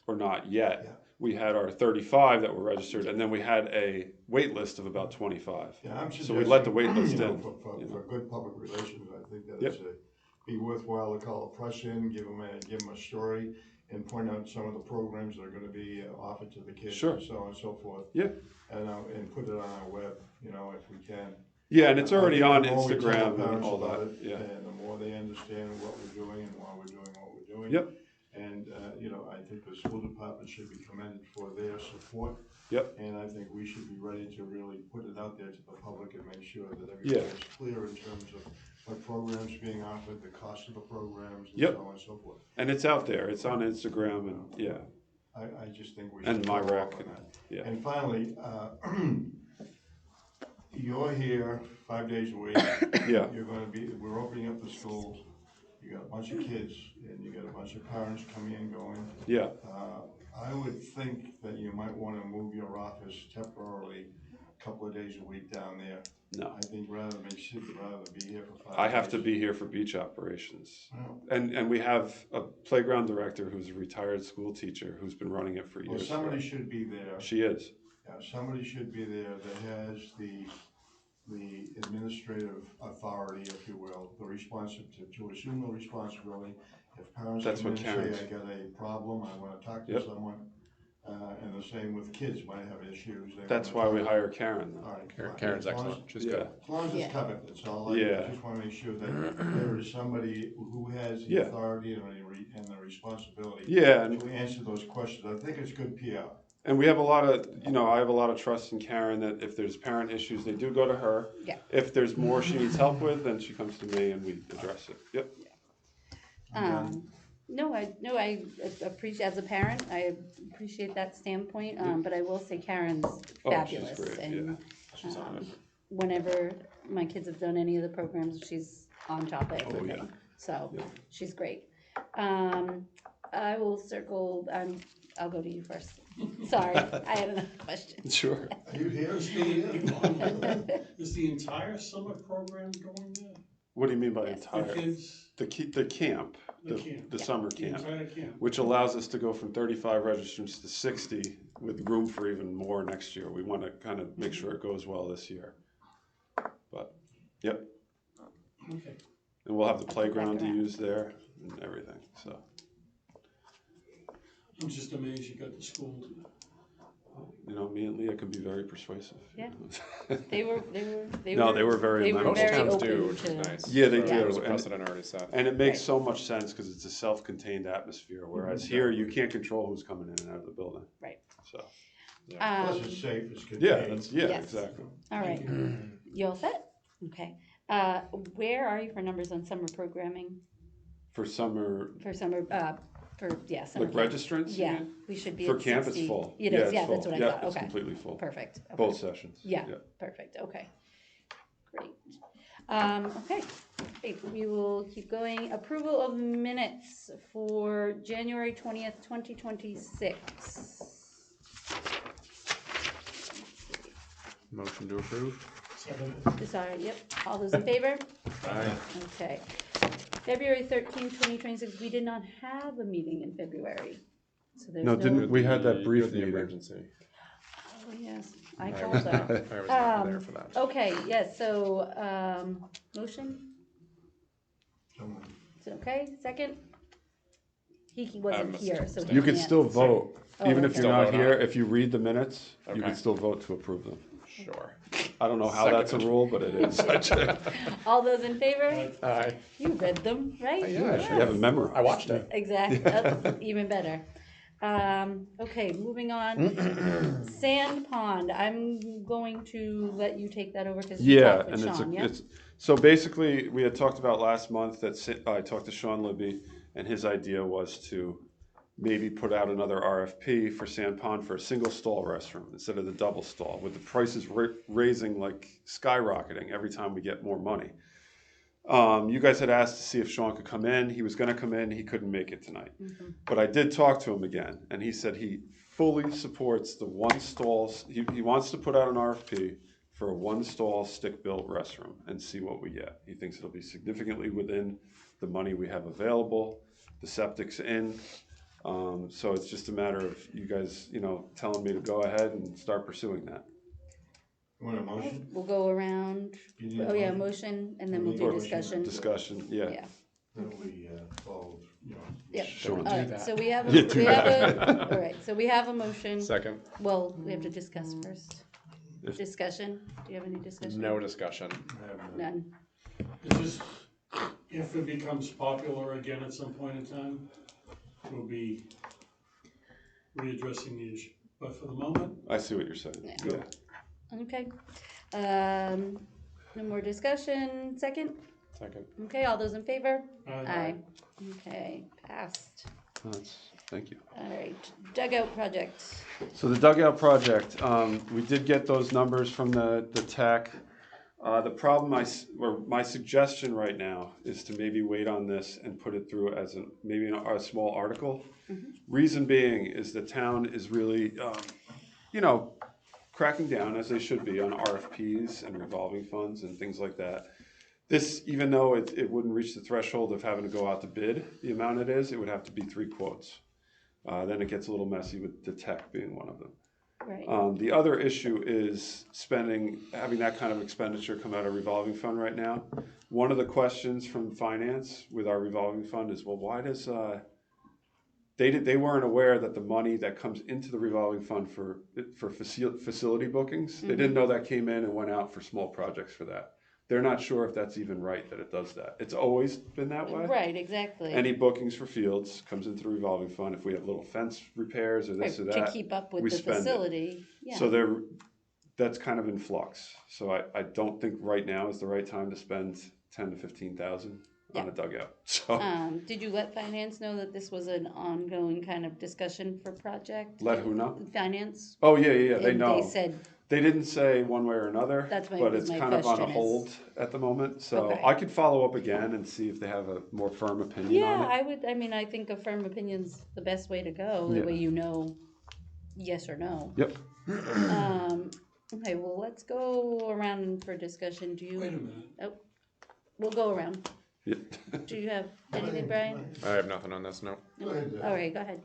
or not yet, Yeah. we had our 35 that were registered, and then we had a wait list of about 25. Yeah, I'm So we let the suggesting, wait list you know, in, For you know. good public relations, I think that Yep. it's be worthwhile to call a press in, give them a story, and point out some of the programs that are gonna be offered to the kids Sure. and so on and so forth. Yeah. And put it on our web, if we can. Yeah, and it's already I on think the more we tell Instagram and parents all about that. it, Yeah. and the more they understand what we're doing and why we're doing what we're doing. Yep. And, I think the school department should be commended for their support. Yep. And I think we should be ready to really put it out there to the public and make sure that Yeah. everybody is clear in terms of what programs being offered, the cost of the programs, and Yep. so on and so forth. And it's out there. It's on Instagram and yeah. I just think we should. And my follow rec. up on that. Yeah. And finally, you're here 5 days a week. Yeah. We're opening up the schools. You got a bunch of kids and you got a bunch of parents coming and going. Yeah. I would think that you might wanna move your office temporarily, a couple of days a week down there. No. I think rather be here for 5 days. I have to be here for beach operations. Well, And we have a playground director who's a retired school teacher who's been running it for Well, years. somebody should be there. She is. Somebody should be there that has the administrative authority, if you will, to assume the responsibility. If parents That's come in what and Karen's. say, I got a problem, I wanna talk to Yep. someone, and the same with kids might have issues. they That's wanna why we talk. hire Karen. All right. Karen's As long as- excellent. She's Yeah. good. As long as Yeah. it's covered, that's all. I Yeah. just wanna make sure that there is somebody who has the Yeah. authority and the responsibility Yeah, and to answer those questions. I think it's good PR. And we have a lot of, I have a lot of trust in Karen that if there's parent issues, they do go to her. Yeah. If there's more she needs help with, then she comes to me and we address it. Yep. No, I appreciate, as a parent, I appreciate that standpoint, but I will say Karen's Oh, fabulous. she's great, And She's on it. whenever my kids have done any of the programs, she's on top of Oh, yeah. everything. So, Yeah. she's great. I will circle, I'll go to you first. Sorry, I had another question. Sure. Are you here? Is the entire summer program going there? What do you mean by Yes. The entire? kids, The camp, the camp, the summer the camp, entire camp? which allows us to go from 35 registrants to 60 with room for even more next year. We want to kind of make sure it goes well this year. But, yep. Okay. And we'll have the I'll put that playground to around. use there and everything, so. I'm just amazed you got the school. Me and Leah can be very persuasive. Yeah. They were No, they were very they were amenable. Most very towns open do, which to. is nice. Yeah, they So do, There's a and- precedent already set. And it makes Right. so much sense because it's a self-contained atmosphere, whereas here you can't control who's coming in and out of the building. Right. So, Plus it's safe, it's contained. yeah, Yes. exactly. All right, you all set? Okay. Where are you for numbers on summer programming, For summer, summer like camp? restrants? you Yeah, mean? we should be For at camp, 60. it's full. It is, it's yeah, full. that's what I Yep, thought, it's okay. completely full. Perfect. Okay. Both sessions. Yeah, Yep. perfect, okay. Great. Okay, great, we will keep going. Approval of minutes for January 20th, 2026. Motion to approve? Second. Sorry, yep, all those in favor? Aye. Okay. February 13th, 2026, we did not have a meeting in February. So there's No, no. didn't we had that You brief had the meeting? emergency. Oh, yes, I I called was that. not there for that. Okay, yes, so, motion, Someone- is it okay, second? He wasn't must here, so. he You could can't. still vote, Oh, even if okay. you're Still not vote on here, it? if you read the minutes, you Okay. can still vote to approve them. Sure. I don't know how that's a Seconded. rule, but it is. All those in favor? Aye. You read them, right? Yeah, I You have it memorized. I watched it. Exactly, that's even better. Okay, moving on. Sand Pond, I'm going to let you take that over because you Yeah, talked with and Sean, yeah? it's so basically we had talked about last month that I talked to Sean Libby, and his idea was to maybe put out another RFP for Sand Pond for a single stall restroom instead of the double stall, with the prices raising like skyrocketing every time we get more money. You guys had asked to see if Sean could come in. He was going to come in. He couldn't make it tonight. Mm-hmm. But I did talk to him again, and he said he fully supports the one stalls. He wants to put out an RFP for a one stall stick built restroom and see what we get. He thinks it'll be significantly within the money we have available. The septic's in. So it's just a matter of you guys, telling me to go ahead and start pursuing that. You want a motion? We'll go around, You need a oh yeah, motion, and then we'll do Or discussion. Discussion, yeah. Yeah, then we follow, Yep. Sean. All right, that. so we have Yeah, a, do we have that. a, all right, so we have a motion. Second, Well, we have to discuss first. If- Discussion, do you have any discussion? no discussion. None. It's just, if it becomes popular again at some point in time, we'll be readdressing the issue. But for the moment, I see what you're saying. Yeah. Yeah. Okay. No more discussion, second? Second. Okay, all those in favor? Aye. Okay, passed. Thank you. All right, dugout project. So the dugout project, we did get those numbers from the tech. The problem, or my suggestion right now is to maybe wait on this and put it through as maybe a small article. Reason being is the town is really, cracking down as they should be on RFPs and revolving funds and things like that. This, even though it wouldn't reach the threshold of having to go out to bid, the amount it is, it would have to be 3 quotes. Then it gets a little messy with the tech being one of them. Right. The other issue is having that kind of expenditure come out of revolving fund right now. One of the questions from finance with our revolving fund is, well, why does, they weren't aware that the money that comes into the revolving fund for facility bookings, they didn't know that came in and went out for small projects for that. They're not sure if that's even right that it does that. It's always been that way. Right, exactly. Any bookings for fields comes into the revolving fund. If we have little fence repairs or this or Right, that, to keep up with we the spend it. facility, yeah. So that's kind of in flux. So I don't think right now is the right time to spend 10 to 15,000 on a dugout. So Did you let finance know that this was an ongoing kind of discussion for project? let who know? Finance? Oh yeah. They And know. They said, They didn't say one way or another, That's my- but was it's my kind of on a question is- hold at the moment. So Okay. I could follow up again and see if they have a more firm opinion on yeah, it. I think a firm opinion's the best way to go, Yeah. that way you know yes or no. Yep. Okay, well, let's go around for discussion, do wait a you, minute. we'll go around. Yep. Do you have anything, Brian? I have nothing on this, no. Go ahead, All right, go ahead.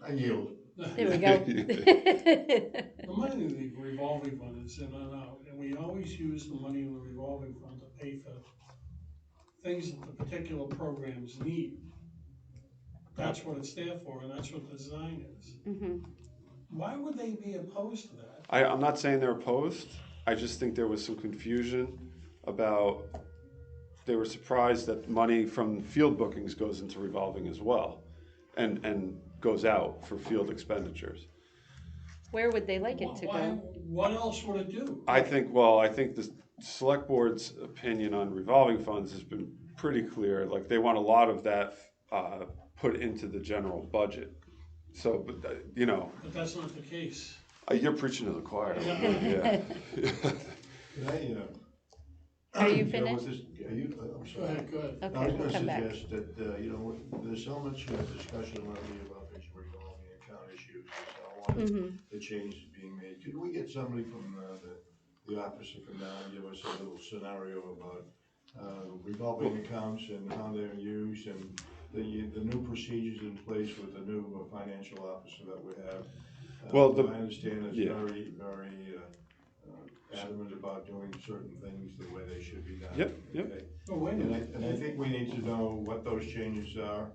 I yield. There we go. The money in the revolving fund is in and out, and we always use the money in the revolving fund to pay for things that the particular programs need. That's what it's there for, and that's what the design is. Why would they be opposed to that? I'm not saying they're opposed. I just think there was some confusion about, they were surprised that money from field bookings goes into revolving as well and goes out for field expenditures. Where would they like it to Why, go? what else would it do? I think the select board's opinion on revolving funds has been pretty clear. Like, they want a lot of that put into the general budget. So, but But that's not the case. you're preaching to the choir. Yeah. Yeah. Can I, Are you Joe, finished? I'm Go sorry. ahead, go ahead. I Okay, was we'll gonna come back. suggest that, there's so much discussion lately about these revolving account issues and so on. The changes being made. Could we get somebody from the office to come down and give us a little scenario about revolving accounts and how they're used and the new procedures in place with the new financial officer that we have? Well, I understand it's yeah. very adamant about doing certain things the way they should be done. Yep. Okay? Oh, wait a minute. And I think we need to know what those changes are,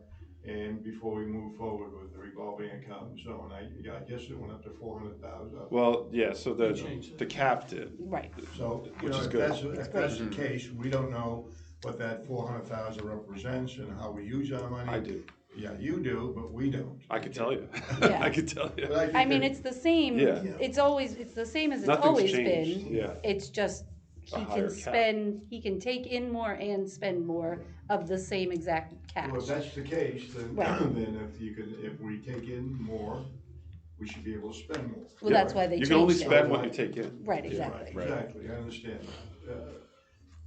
and before we move forward with the revolving account and so on. I guess it went up to 400,000. Well, yeah, so They changed it. the cap did. Right. So, Which is good. if that's the case, we don't know what that 400,000 represents and how we use our money. I do. Yeah, you do, but we don't. I could tell you. Yeah. I could tell you. But think I mean, that- it's the same, Yeah. it's the same as it's Nothing's always changed. been. Yeah. It's just, A he higher can cap. he can take in more and spend more of the same exact cash. Well, if that's the case, then, Right. then if we take in more, we should be able to spend more. Well, that's why they You can only changed it. spend what you take in. Right, Yeah. exactly. Right, exactly, I understand.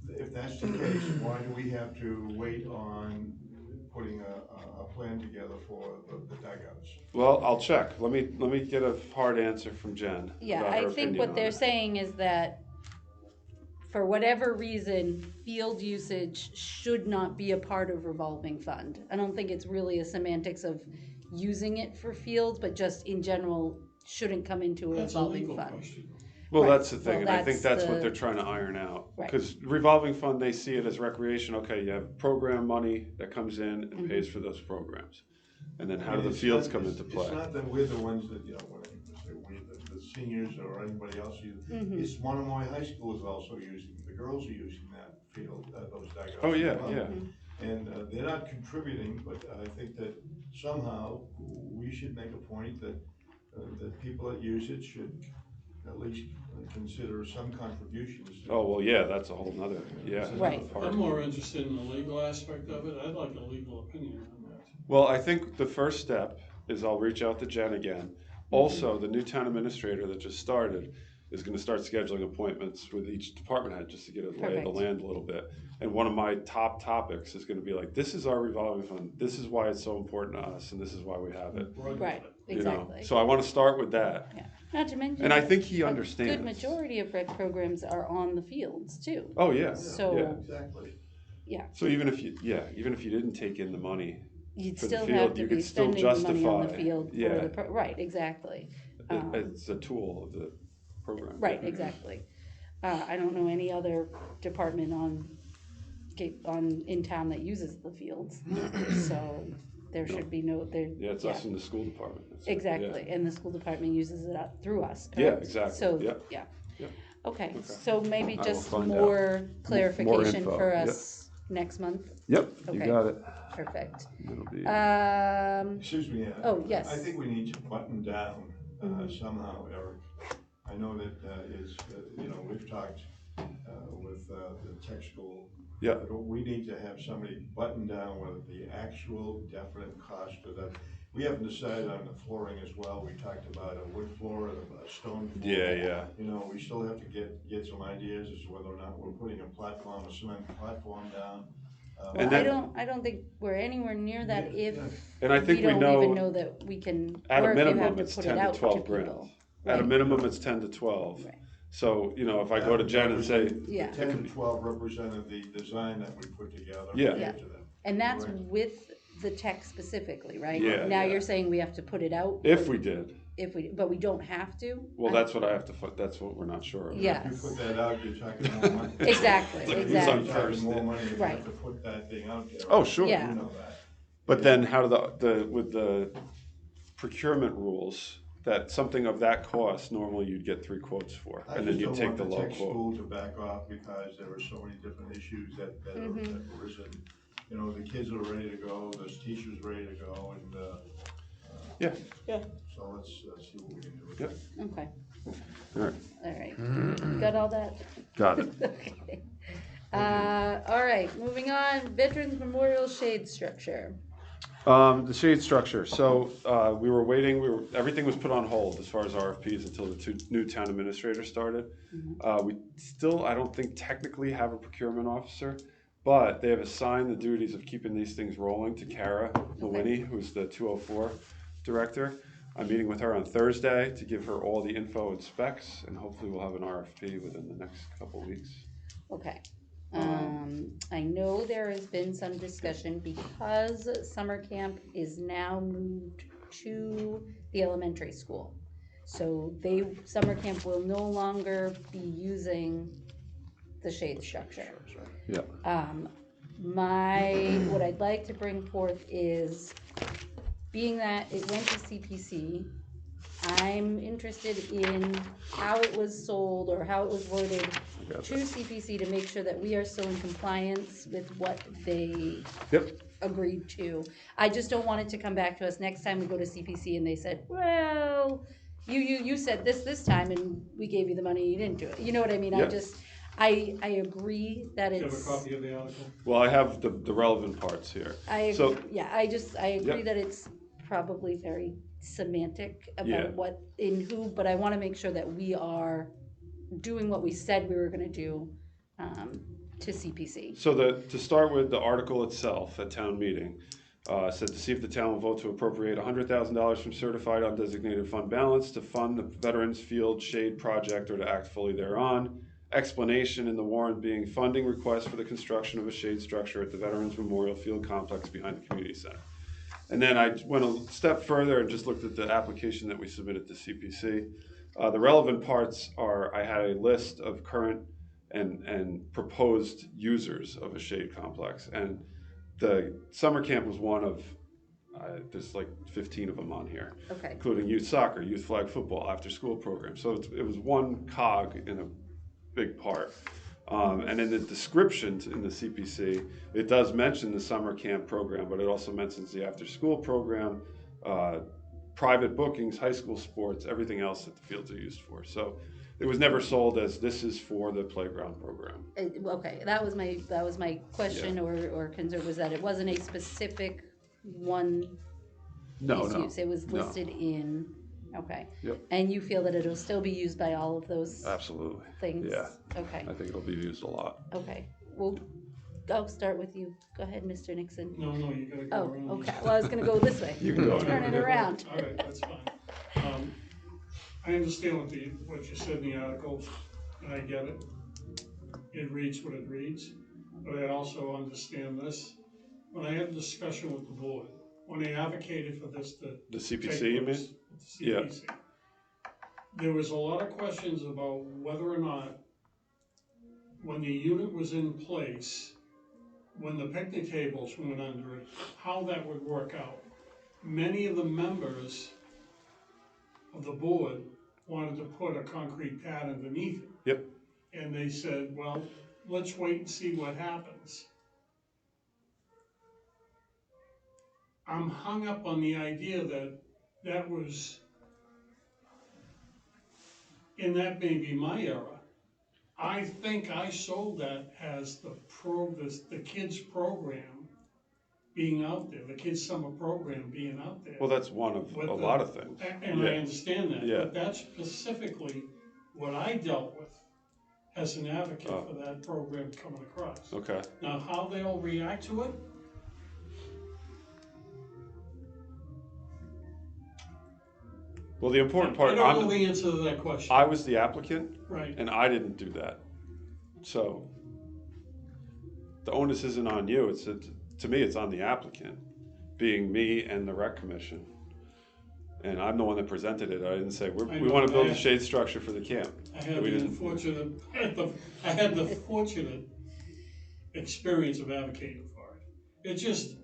If that's the case, why do we have to wait on putting a plan together for the dugouts? Well, I'll check. Let me get a hard answer from Jen. Yeah, about her I think opinion what on they're it. saying is that for whatever reason, field usage should not be a part of revolving fund. I don't think it's really a semantics of using it for fields, but just in general, shouldn't come into a That's a revolving legal fund. question. Well, Right. that's the thing, Well, and I think that's what the- they're trying to iron out. Right. Because revolving fund, they see it as recreation. Okay, you have program money that comes in and Mm-hmm. pays for those programs, and then I how mean, do the it's fields not- come it's- into play? It's not that we're the ones that, when I say we, the seniors or anybody else, Mm-hmm. it's Monomoy High School is also using, the girls are using that field, those dugouts. Oh, yeah, as well. yeah. And they're not contributing, but I think that somehow we should make a point that, that people that use it should at least consider some contributions. Oh, well, yeah, that's a whole nother, yeah. Right. part. I'm more interested in the legal aspect of it. I'd like a legal opinion on that. Well, I think the first step is I'll reach out to Jen again. Also, the new town administrator that just started is gonna start scheduling appointments with each department head just to get a lay of the Perfect. land a little bit. And one of my top topics is gonna be like, this is our revolving fund, this is why it's so important to us, and this is why we have it. Right, You know? exactly. So I wanna start with that. Yeah, not to mention. And I think he a understands. good majority of rec programs are on the fields too. Oh, yeah, So- yeah. Exactly. So even if you didn't take in the money, You'd For the still field, have to you be could still spending the money on the justify, field for yeah. the, right, exactly. it's a tool of the program. Right, exactly. I don't know any other department in town that uses the fields. So there should be no, there. Yeah, it's us in the school department. Exactly, and the school department uses it through us, Yeah, correct? exactly. So, Yep. yeah. Yep. Okay, Okay. so maybe I will just find out. more clarification info, for yep. us next month. Yep, Okay. you got it. Perfect. It'll be, Excuse me. Oh, yes. I think we need to button down Mhm. somehow, Eric. I know that we've talked with the tech school. Yeah. But we need to have somebody button down what the actual definite cost of that. We haven't decided on the flooring as well. We talked about a wood floor, a stone floor. yeah. We still have to get some ideas as to whether or not we're putting a cement platform down. Well, And then- I don't think we're anywhere near that Yeah, if yeah. And I think we don't even know, know that we can, at or a if you have minimum, to it's put 10 it to out to 12 grand. people. At a Right. minimum, it's 10 to 12. Right. So, if I go to Jen and say, Yeah. 10 and 12 represented the design that we put together. Yeah. to Yeah. get to them. And that's Right. with the tech specifically, right? Yeah, Now yeah. you're saying we have to put it out? if we did, But we don't have to? well, that's what I have to, that's what we're not sure of. Yeah. If you put that out, you're talking more money. Exactly, It's like who's exactly. on You're first? talking more money if you Right. have to put that thing out there. Oh, sure. Yeah. You know that. But then how do with the procurement rules, that something of that cost, normally you'd get 3 quotes for, I and then just you don't take want the the low tech quote. school to back off because there are so many different issues that Mm-hmm. have arisen. The kids are ready to go, there's teachers ready to go, and, Yeah. so let's see what we can do with Yep. that. Okay, All right, all right. Got all that? got it. Okay. All right, moving on, Veterans Memorial Shade Structure. The shade structure, so, we were waiting, everything was put on hold as far as RFPs until the new town administrator started. We still, I don't think technically have a procurement officer, but they have assigned the duties of keeping these things rolling to Kara Lewinnie, who's the 204 director. I'm meeting with her on Thursday to give her all the info and specs, and hopefully we'll have an RFP within the next couple weeks. Okay. I know there has been some discussion because summer camp is now moved to the elementary school. So summer camp will no longer be using the shade structure. Yeah. What I'd like to bring forth is, being that it went to CPC, I'm interested in how it was sold or how it was worded got to CPC to make sure that we are still in compliance with what they Yep. agreed to. I just don't want it to come back to us next time we go to CPC and they said, well, you said this time and we gave you the money, you didn't do it. You know what I mean? Yeah. I agree that Do you have a it's, copy of the article? Well, I have the relevant parts here. So- I agree Yep. that it's probably very semantic Yeah. about what, in who, but I wanna make sure that we are doing what we said we were gonna do, to CPC. So to start with, the article itself at town meeting, said to see if the town will vote to appropriate $100,000 from certified undesignated fund balance to fund the Veterans Field Shade Project or to act fully thereon. Explanation in the warrant being funding request for the construction of a shade structure at the Veterans Memorial Field Complex behind the community center. And then I went a step further and just looked at the application that we submitted to CPC. The relevant parts are I had a list of current and proposed users of a shade complex, and the summer camp was one of there's like 15 of them on here, Okay. including youth soccer, youth flag football, after school program. So it was one cog in a big part. And in the description in the CPC, it does mention the summer camp program, but it also mentions the after school program, private bookings, high school sports, everything else that the fields are used for. So it was never sold as this is for the playground program. Okay, that was my question or concern, was that it wasn't a specific one No, no. use. It was no. listed in, okay. Yep. And you feel that it'll still be used by all of those Absolutely. things? Yeah. Okay, I think it'll be used a lot. okay. Well, I'll start with you. Go ahead, Mr. Nixon. No, you gotta go Oh, around. okay. Well, I was gonna go this way. You can go. Turn it around. All right, that's fine. I understand what you said in the article, and I get it. It reads what it reads, but I also understand this. When I had a discussion with the board, when they advocated for this to The take CPC, you mean? place, the CPC, there was a lot of questions about whether or not, when the unit was in place, when the picnic tables went under it, how that would work out. Many of the members of the board wanted to put a concrete pad underneath it. Yep. And they said, well, let's wait and see what happens. I'm hung up on the idea that was, and that may be my error. I think I sold that as the kids' program being out there, the kids' summer program being out there. Well, that's one of a lot of things. And I understand that, Yeah. but that's specifically what I dealt with as an advocate for that program coming across. Okay. Now, how they'll react to it, Well, the important part, I don't know the answer to that question. I was the applicant, Right, and I didn't do that. So the onus isn't on you. To me, it's on the applicant, being me and the rec commission. And I'm the one that presented it. I didn't say we know, want to build I- a shade structure for the camp. I had We the didn't- unfortunate, I had the fortunate experience of advocating for it. It just,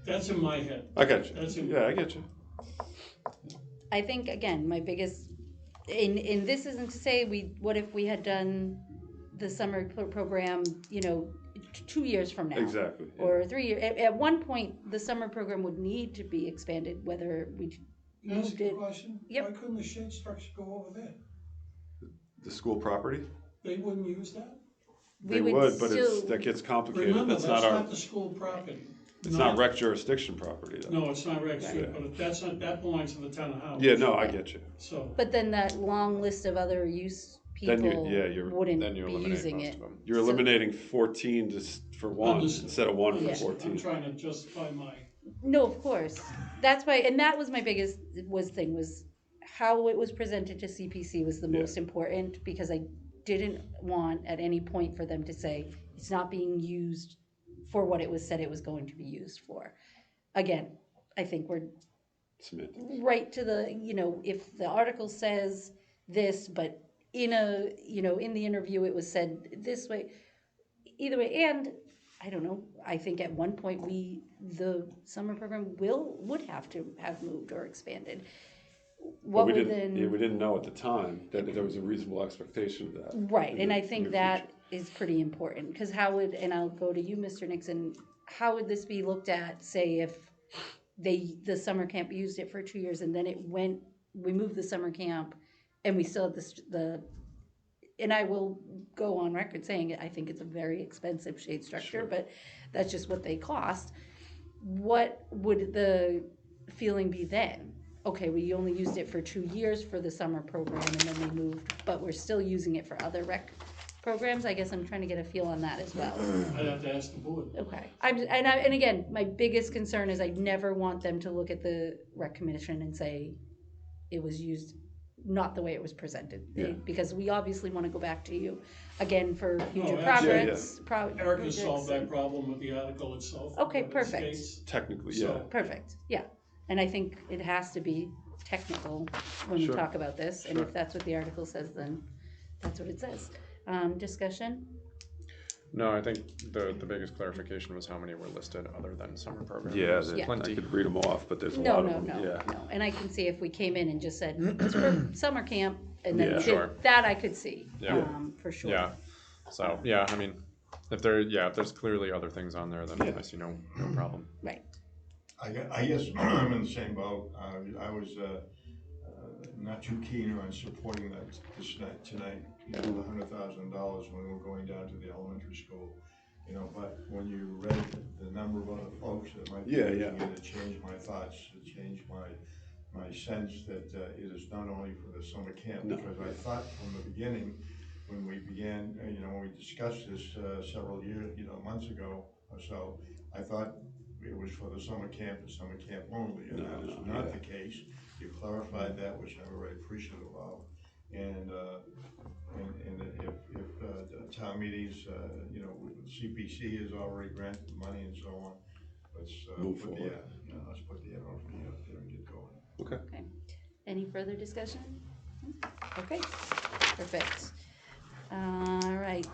that's in my head. I get you. That's in- Yeah, I get you. I think, again, my biggest, and this isn't to say what if we had done the summer program, 2 years from now? Exactly. yeah. Or 3 years. At one point, the summer program would need to be expanded, whether we Can I ask moved you a it. question? Yep. Why couldn't the shade structure go over there? The school property? They wouldn't use that? We They would, but still- that gets complicated. Remember, That's that's not not our, the school property. it's not rec jurisdiction property though. No, it's not registered, Right. but that's not, that belongs to the town of Howard. Yeah, no, I get you. So, But then that long list of other use Then you- people yeah, you're- wouldn't Then you be eliminate using most it. of them. You're So- eliminating 14 for one Understood. instead of one for Yeah. I'm 14. trying to justify my, No, of course. That's why, and that was my biggest thing was how it was presented to CPC was the Yeah. most important, because I didn't want at any point for them to say it's not being used for what it was said it was going to be used for. Again, I think we're Submit. right to the, if the article says this, but in the interview it was said this way, either way. And I don't know, I think at one point the summer program would have to have moved or expanded. But What we would didn't, then, we didn't know at the time that there was a reasonable expectation of that. right, in and the- I in think the that future. is pretty important, because and I'll go to you, Mr. Nixon, how would this be looked at, say, if the summer camp used it for 2 years and then we moved the summer camp and we still had and I will go on record saying I think it's a very expensive shade structure, Sure. but that's just what they cost. What would the feeling be then? Okay, we only used it for 2 years for the summer program and then we moved, but we're still using it for other rec programs. I guess I'm trying to get a feel on that as well. I'd have to ask the board. Okay, and again, my biggest concern is I never want them to look at the rec commission and say it was used not the way it was presented. Yeah. Because we obviously want to go back to you again for future absolutely. progress. Erica solved that problem with the article itself. Okay, what it perfect. states. Technically, So- yeah. Perfect, yeah. And I think it has to be technical when we Sure. talk about this, and Sure. if that's what the article says, then That's what it says. Discussion? No, I think the biggest clarification was how many were listed other than summer program. Yeah, There's Yeah. I plenty. could read them off, but there's a No, lot no, of them. no, Yeah. no. And I can see if we came in and just said, it's for summer camp, and then Yeah. we Sure. did, that I could see, Yeah. for sure. Yeah. So I mean, if there's clearly other things on there, then Yeah. I see no problem. Right. I guess I'm in the same boat. I was not too keen on supporting that tonight, you know, the $100,000 when we were going down to the elementary school. You know, but when you read the number of other folks that might be Yeah, using yeah. it changed my thoughts, it changed my sense that it is not only for the summer camp, No. because I thought from the beginning, when we began, you know, when we discussed this several years, you know, months ago or so, I thought it was for the summer camp and summer camp only, and No, that was no, not yeah. the case. You clarified that, which I'm very appreciative of, and if the town meetings, you know, CPC has already granted the money and so on, let's Move put the, forward. you know, let's put the NRP up there and get going. Okay. Okay. Any further discussion? Okay, perfect. All right,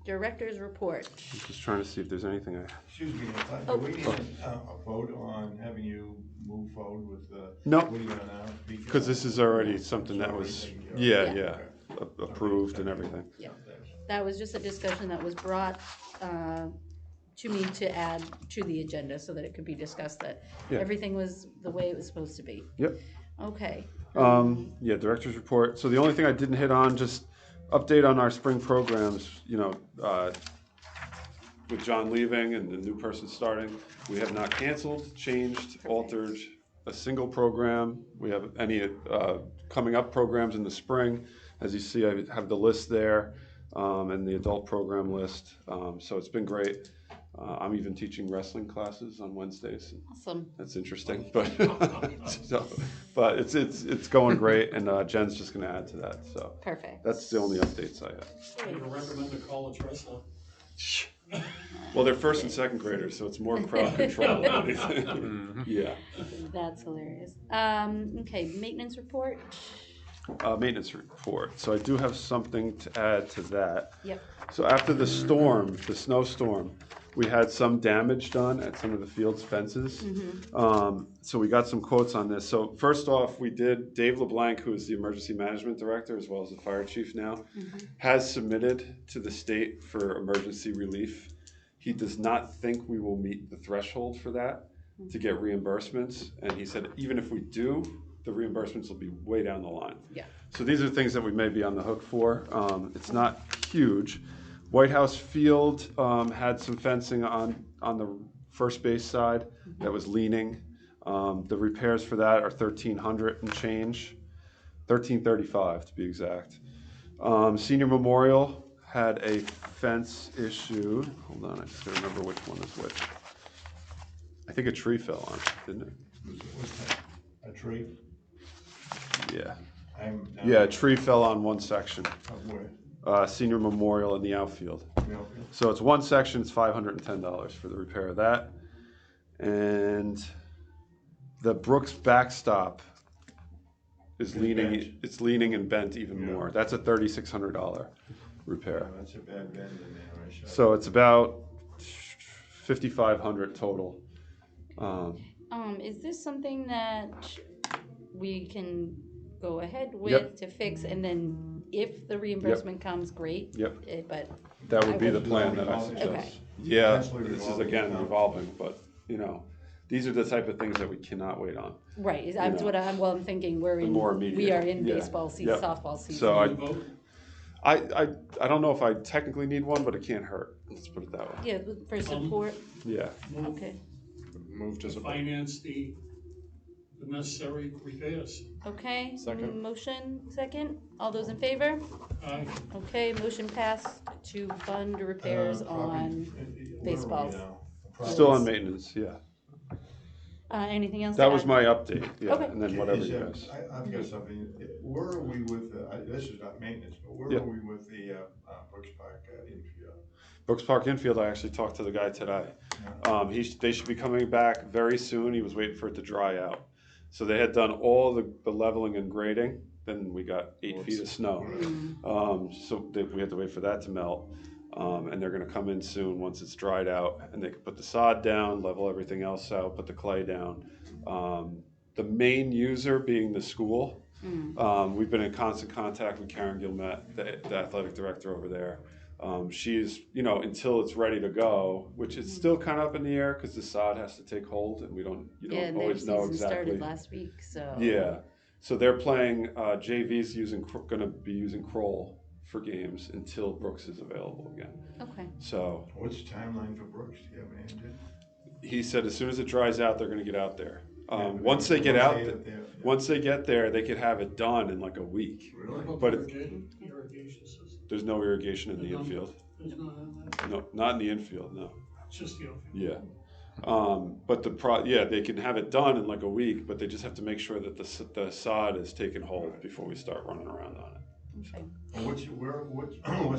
director's report. I'm just trying to see if there's anything I. Excuse me, Oh. do we need a vote on having you move forward with No. putting on our speaker? Because this is already It's something that already was, taken care of. yeah, Yeah. yeah, approved and everything. Yeah. That was just a discussion that was brought, to me to add to the agenda so that it could be discussed, that Yeah. everything was the way it was supposed to be. Yep. Okay. Yeah, director's report. So the only thing I didn't hit on, just update on our spring programs, you know, with John leaving and the new person starting, we have not canceled, changed, altered a single program. We have any coming up programs in the spring. As you see, I have the list there, and the adult program list. So it's been great. I'm even teaching wrestling classes on Wednesdays. Awesome. That's interesting, but but it's going great, and Jen's just going to add to that. So Perfect. that's the only updates I have. I'm gonna recommend a college wrestler. Well, they're first and second graders, so it's more crowd control than anything. Yeah. That's hilarious. Okay, maintenance report. Maintenance report. So I do have something to add to that. Yep. So after the storm, the snowstorm, we had some damage done at some of the field's fences. So we got some quotes on this. So first off, we did, Dave LeBlanc, who is the emergency management director as well as the fire chief now, has submitted to the state for emergency relief. He does not think we will meet the threshold for that to get reimbursements. And he said, even if we do, the reimbursements will be way down the line. Yeah. So these are things that we may be on the hook for. It's not huge. White House Field had some fencing on the first base side that was leaning. The repairs for that are $1,300 and change, $1,335 to be exact. Senior Memorial had a fence issue. Hold on, I just gotta remember which one is which. I think a tree fell on it, didn't it? Was that a tree? Yeah. Yeah, a tree fell on one section. Where? Senior Memorial in the outfield. Yeah, okay. So it's one section, it's $510 for the repair of that. And the Brooks backstop is leaning, bent. it's leaning and bent even Yeah. more. That's a $3,600 repair. Yeah, that's a bad bend in there, I saw. So it's about 5,500 total. Is this something that we can go ahead with Yep. to fix, and then if the reimbursement comes, great? Yep. But, That would be the Okay. plan that I Okay. suggest. Yeah, Potentially this is revolving again account. revolving, but you know, these are the type of things that we cannot wait on. right, that's know, what I'm thinking, we're the in, more we immediate, are in yeah, baseball season, yep. softball season. So Can you vote? I don't know if I technically need one, but it can't hurt. Let's put it that way. Yeah, for support, Yeah. Move okay, Move to to support. finance the necessary repairs. okay. Second. Motion, second, all those in favor? Aye. Okay, motion passed to fund repairs on, baseballs. Still on maintenance, yeah. anything else? to That was add? my update, yeah, Okay. and then whatever you guys. I've got something, where are we with, this is not maintenance, but where Yeah. are we with the Brooks Park infield? Brooks Park infield, I actually talked to the guy today. They should be coming back very soon. He was waiting for it to dry out. So they had done all the leveling and grading. then we got 8 feet of snow. We had to wait for that to melt. And they're gonna come in soon once it's dried out, and they can put the sod down, level everything else out, put the clay down. The main user being the school. We've been in constant contact with Karen Gilmet, the athletic director over there. She's, until it's ready to go, which is still kind of up in the air because the sod has to take hold, and you Yeah, don't and their always know season exactly. started last week, so. Yeah, so they're playing. JV's going to be using Kroll for games until Brooks is available again. Okay. So What's the timeline for Brooks? Do you have an idea? he said as soon as it dries out, they're going to get out there. Yeah, Once they get out, there, yeah. once they get there, they could have it done in like a week. What Really? about But the it- irrigation system? There's no irrigation in the infield. There's not in that, No, not in the infield. No. it's just the outfield. Yeah. But they can have it done in like a week, but they just have to make sure that the sod is taken hold before we start running around on it. Okay. And what's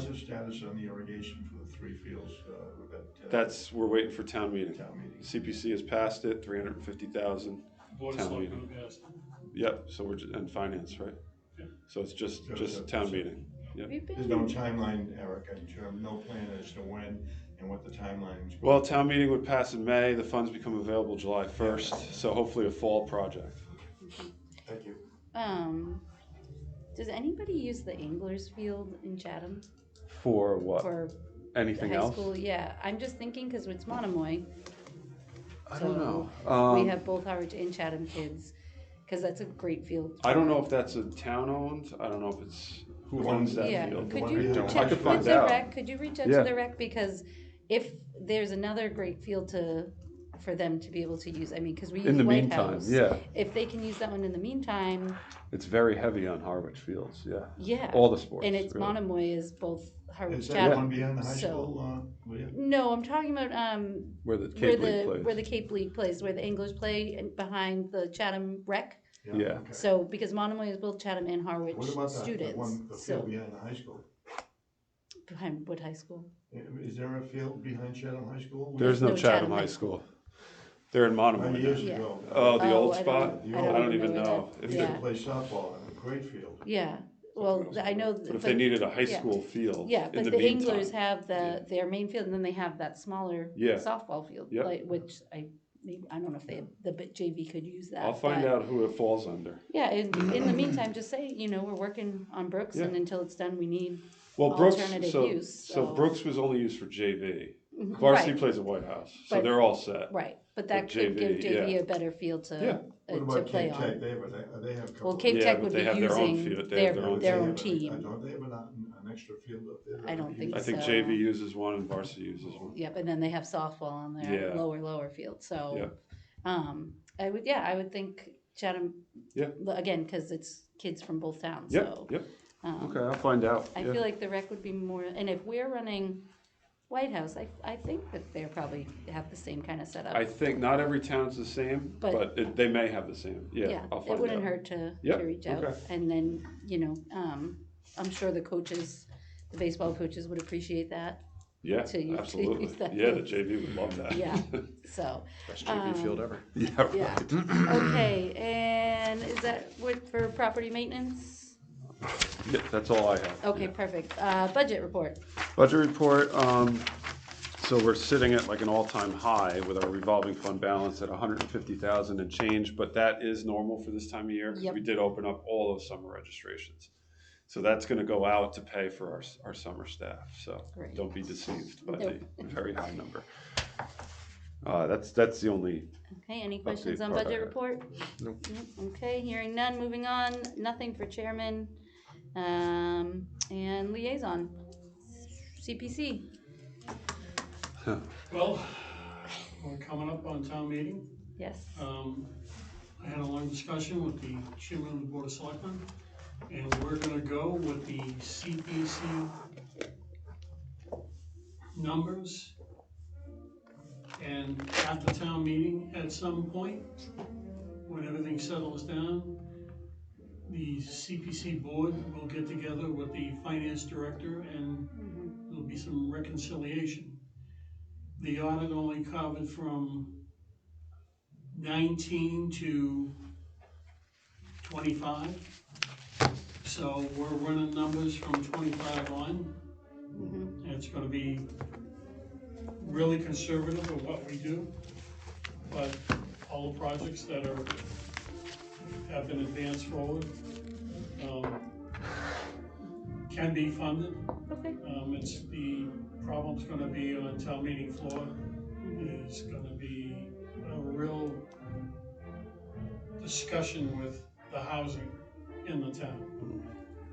the status on the irrigation for the 3 fields, We're waiting for town meeting. town meeting? CPC has passed it, 350,000. Board of Town Selectmen meeting. passed it. Yep. So and finance, right? Yeah. So it's just So- town so- meeting. Yep. We've There's no been, timeline, Eric, in terms, no plan as to when and what the timeline is. Well, town meeting would pass in May. The funds become available July 1st. So hopefully a fall project. Thank you. does anybody use the Anglers Field in Chatham For what? for Anything high else? school? Yeah, I'm just thinking because it's Monomoy. I don't know. We have both Harwich and Chatham kids, because that's a great field. I don't know if that's a town owned. I don't know if it's who The one- owns that Yeah, field. could one you behind check I could with find the out. rec, could you reach out Yeah. to the rec, because if there's another great field for them to be able to use, I mean, because we In use the White meantime, House. yeah, If they can use that one in the meantime, it's very heavy on Harwich fields. Yeah, yeah. all the sports. And it's really. Monomoy is both Harwich, Is that Chatham. one behind the high so- school, Leah? No, I'm talking about, where the where Cape League plays. where the Cape League plays, where the Anglers play, and behind the Chatham rec. Yeah. Okay. So, because Monomoy is both Chatham and Harwich What about the students, one, the so, field behind the high school? behind Wood High School. Is there a field behind Chatham High School? There's no no Chatham Chatham High High School. They're in Monomoy. Years Yeah. ago. Oh, the old I spot. don't- I don't even where know. that- If They they- yeah. could play softball in a great field. Yeah, well, I know. But if they needed a high yeah. school field, Yeah, in but the the meantime, Anglers have their main field, and then they have that smaller Yeah. softball field, Yep. like, which I don't know if the JV could use that. I'll find but- out who it falls under. Yeah, in the meantime, just say, we're working on Brooks, and Yeah. until it's done, we need Well, Brooks. alternative So, use. so So Brooks was only used for JV. Mhm, Varsity right, plays at White House, so But- they're all set. right, but that could JV, give JV yeah. a better field Yeah. to What about play Cape Tech? on. They have a couple. Well, Cape Yeah, Tech but would they be have their own using field. They have their their own their field. own team. Don't they have an extra field up there? I don't think I think so. JV uses one and varsity uses one. Yep, and then they have softball on their Yeah. lower field, so, Yeah. I would think Chatham. Yeah. Again, cause it's kids from both towns, Yep. so. Yep. um, Okay, I'll find out. I Yeah. feel like the rec would be more, and if we're running White House, I think that they're probably have the same kind of setup. I think not every town's the same, But- but they may have the same. Yeah, I'll find it wouldn't out. hurt to Yep, reach out, okay. and then, I'm sure the coaches, the baseball coaches would appreciate that, Yeah, to use- to absolutely. use that Yeah, the field. JV would love that. yeah, so. Best JV field ever. Yeah, Yeah. right. Okay, and is that what for property maintenance? Yeah, that's all I have. Okay, Yeah. perfect. Budget report. Budget report, so we're sitting at like an all-time high with our revolving fund balance at 150,000 and change, but that is normal for this time of year. 'Cause Yep. we did open up all those summer registrations. So that's gonna go out to pay for our summer staff, so Great. don't be deceived by Nope. the very high number. That's the only, Okay, any questions Update on part I budget have. report? Nope. Okay, hearing none, moving on, nothing for chairman, and liaison. CPC, Well, we're coming up on town meeting. yes. I had a long discussion with the chairman of the Board of Selectmen, and we're gonna go with the CPC numbers. And at the town meeting, at some point, when everything settles down, the CPC board will get together with the finance director, and there'll be some reconciliation. The audit only covered from 19 to 25. So we're running numbers from 25 on. Mhm. And it's gonna be really conservative of what we do. But all the projects that have been advanced forward, can be funded. Okay. It's the problem's gonna be on the town meeting floor, is gonna be a real discussion with the housing in the town.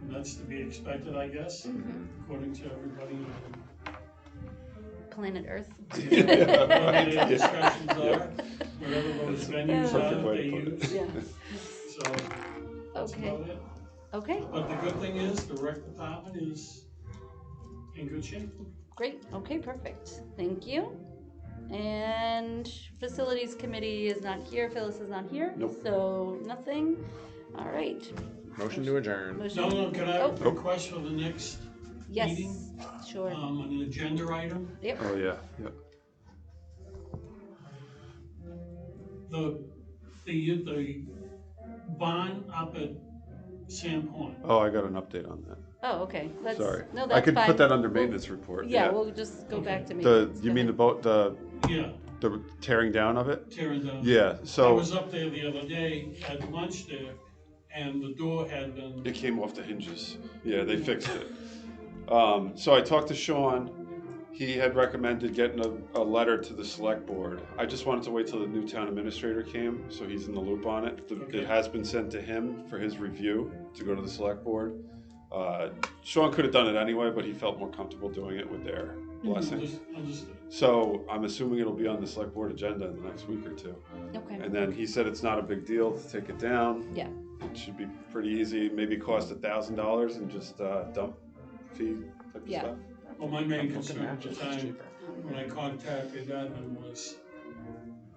And that's to be expected, I guess, according to everybody. Planet Earth. Whatever their discussions Yeah. are, whatever those venues Perfect are that way they to put it. use. Yeah. So that's Okay. about it. Okay. But the good thing is, the rec department is in good shape. Great. Okay. Perfect. Thank you. And Facilities Committee is not here. Phyllis is not here. Nope. So nothing. All right. Motion to adjourn. Motion. No, can I Oh. request for the next Yes. meeting? Sure. An agenda item, Yep. Oh, yeah, yep. the barn up at Sandpoint. Oh, I got an update on that. Oh, okay. That's, Sorry. No, that's I could fine. put that under We'll- maintenance report. Yeah, we'll just go back to The, maintenance. you Go mean the ahead. boat, Yeah, the tearing down of it? tearing down. Yeah, I so was up there the other day, had lunch there, and the door had been, it came off the hinges. Yeah, they fixed it. So I talked to Sean. He had recommended getting a letter to the select board. I just wanted to wait till the new town administrator came, so he's in the loop on it. Okay. It has been sent to him for his review to go to the select board. Sean could have done it anyway, but he felt more comfortable doing it with their blessing. understood. So I'm assuming it'll be on the select board agenda in the next week or two. Okay. And then he said it's not a big deal to take it down. Yeah. It should be pretty easy, maybe cost $1,000 and just dump fee type of Yeah. stuff. Well, my main Look at concern at the matches, it's time, cheaper. when I contacted them, was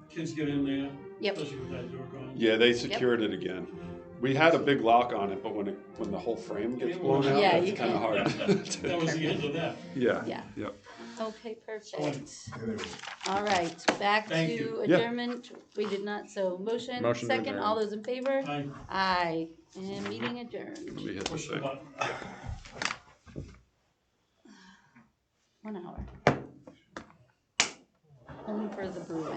kids get in there, Yep. especially with that door gone. Yeah, they secured it again. We had a big lock on it, but when the whole frame gets blown out, Yeah, it's you kind of hard. That was the end of that. Yeah. Yeah. Yep. Okay, perfect. Anyway. All right, back Thank to you. Yeah. adjournment. We did not, so motion, Motion to second, adjourn. all those in favor? I Aye. And meeting adjourned. Let me hit the pushed the thing. button. 1 hour. Home for the Bruins.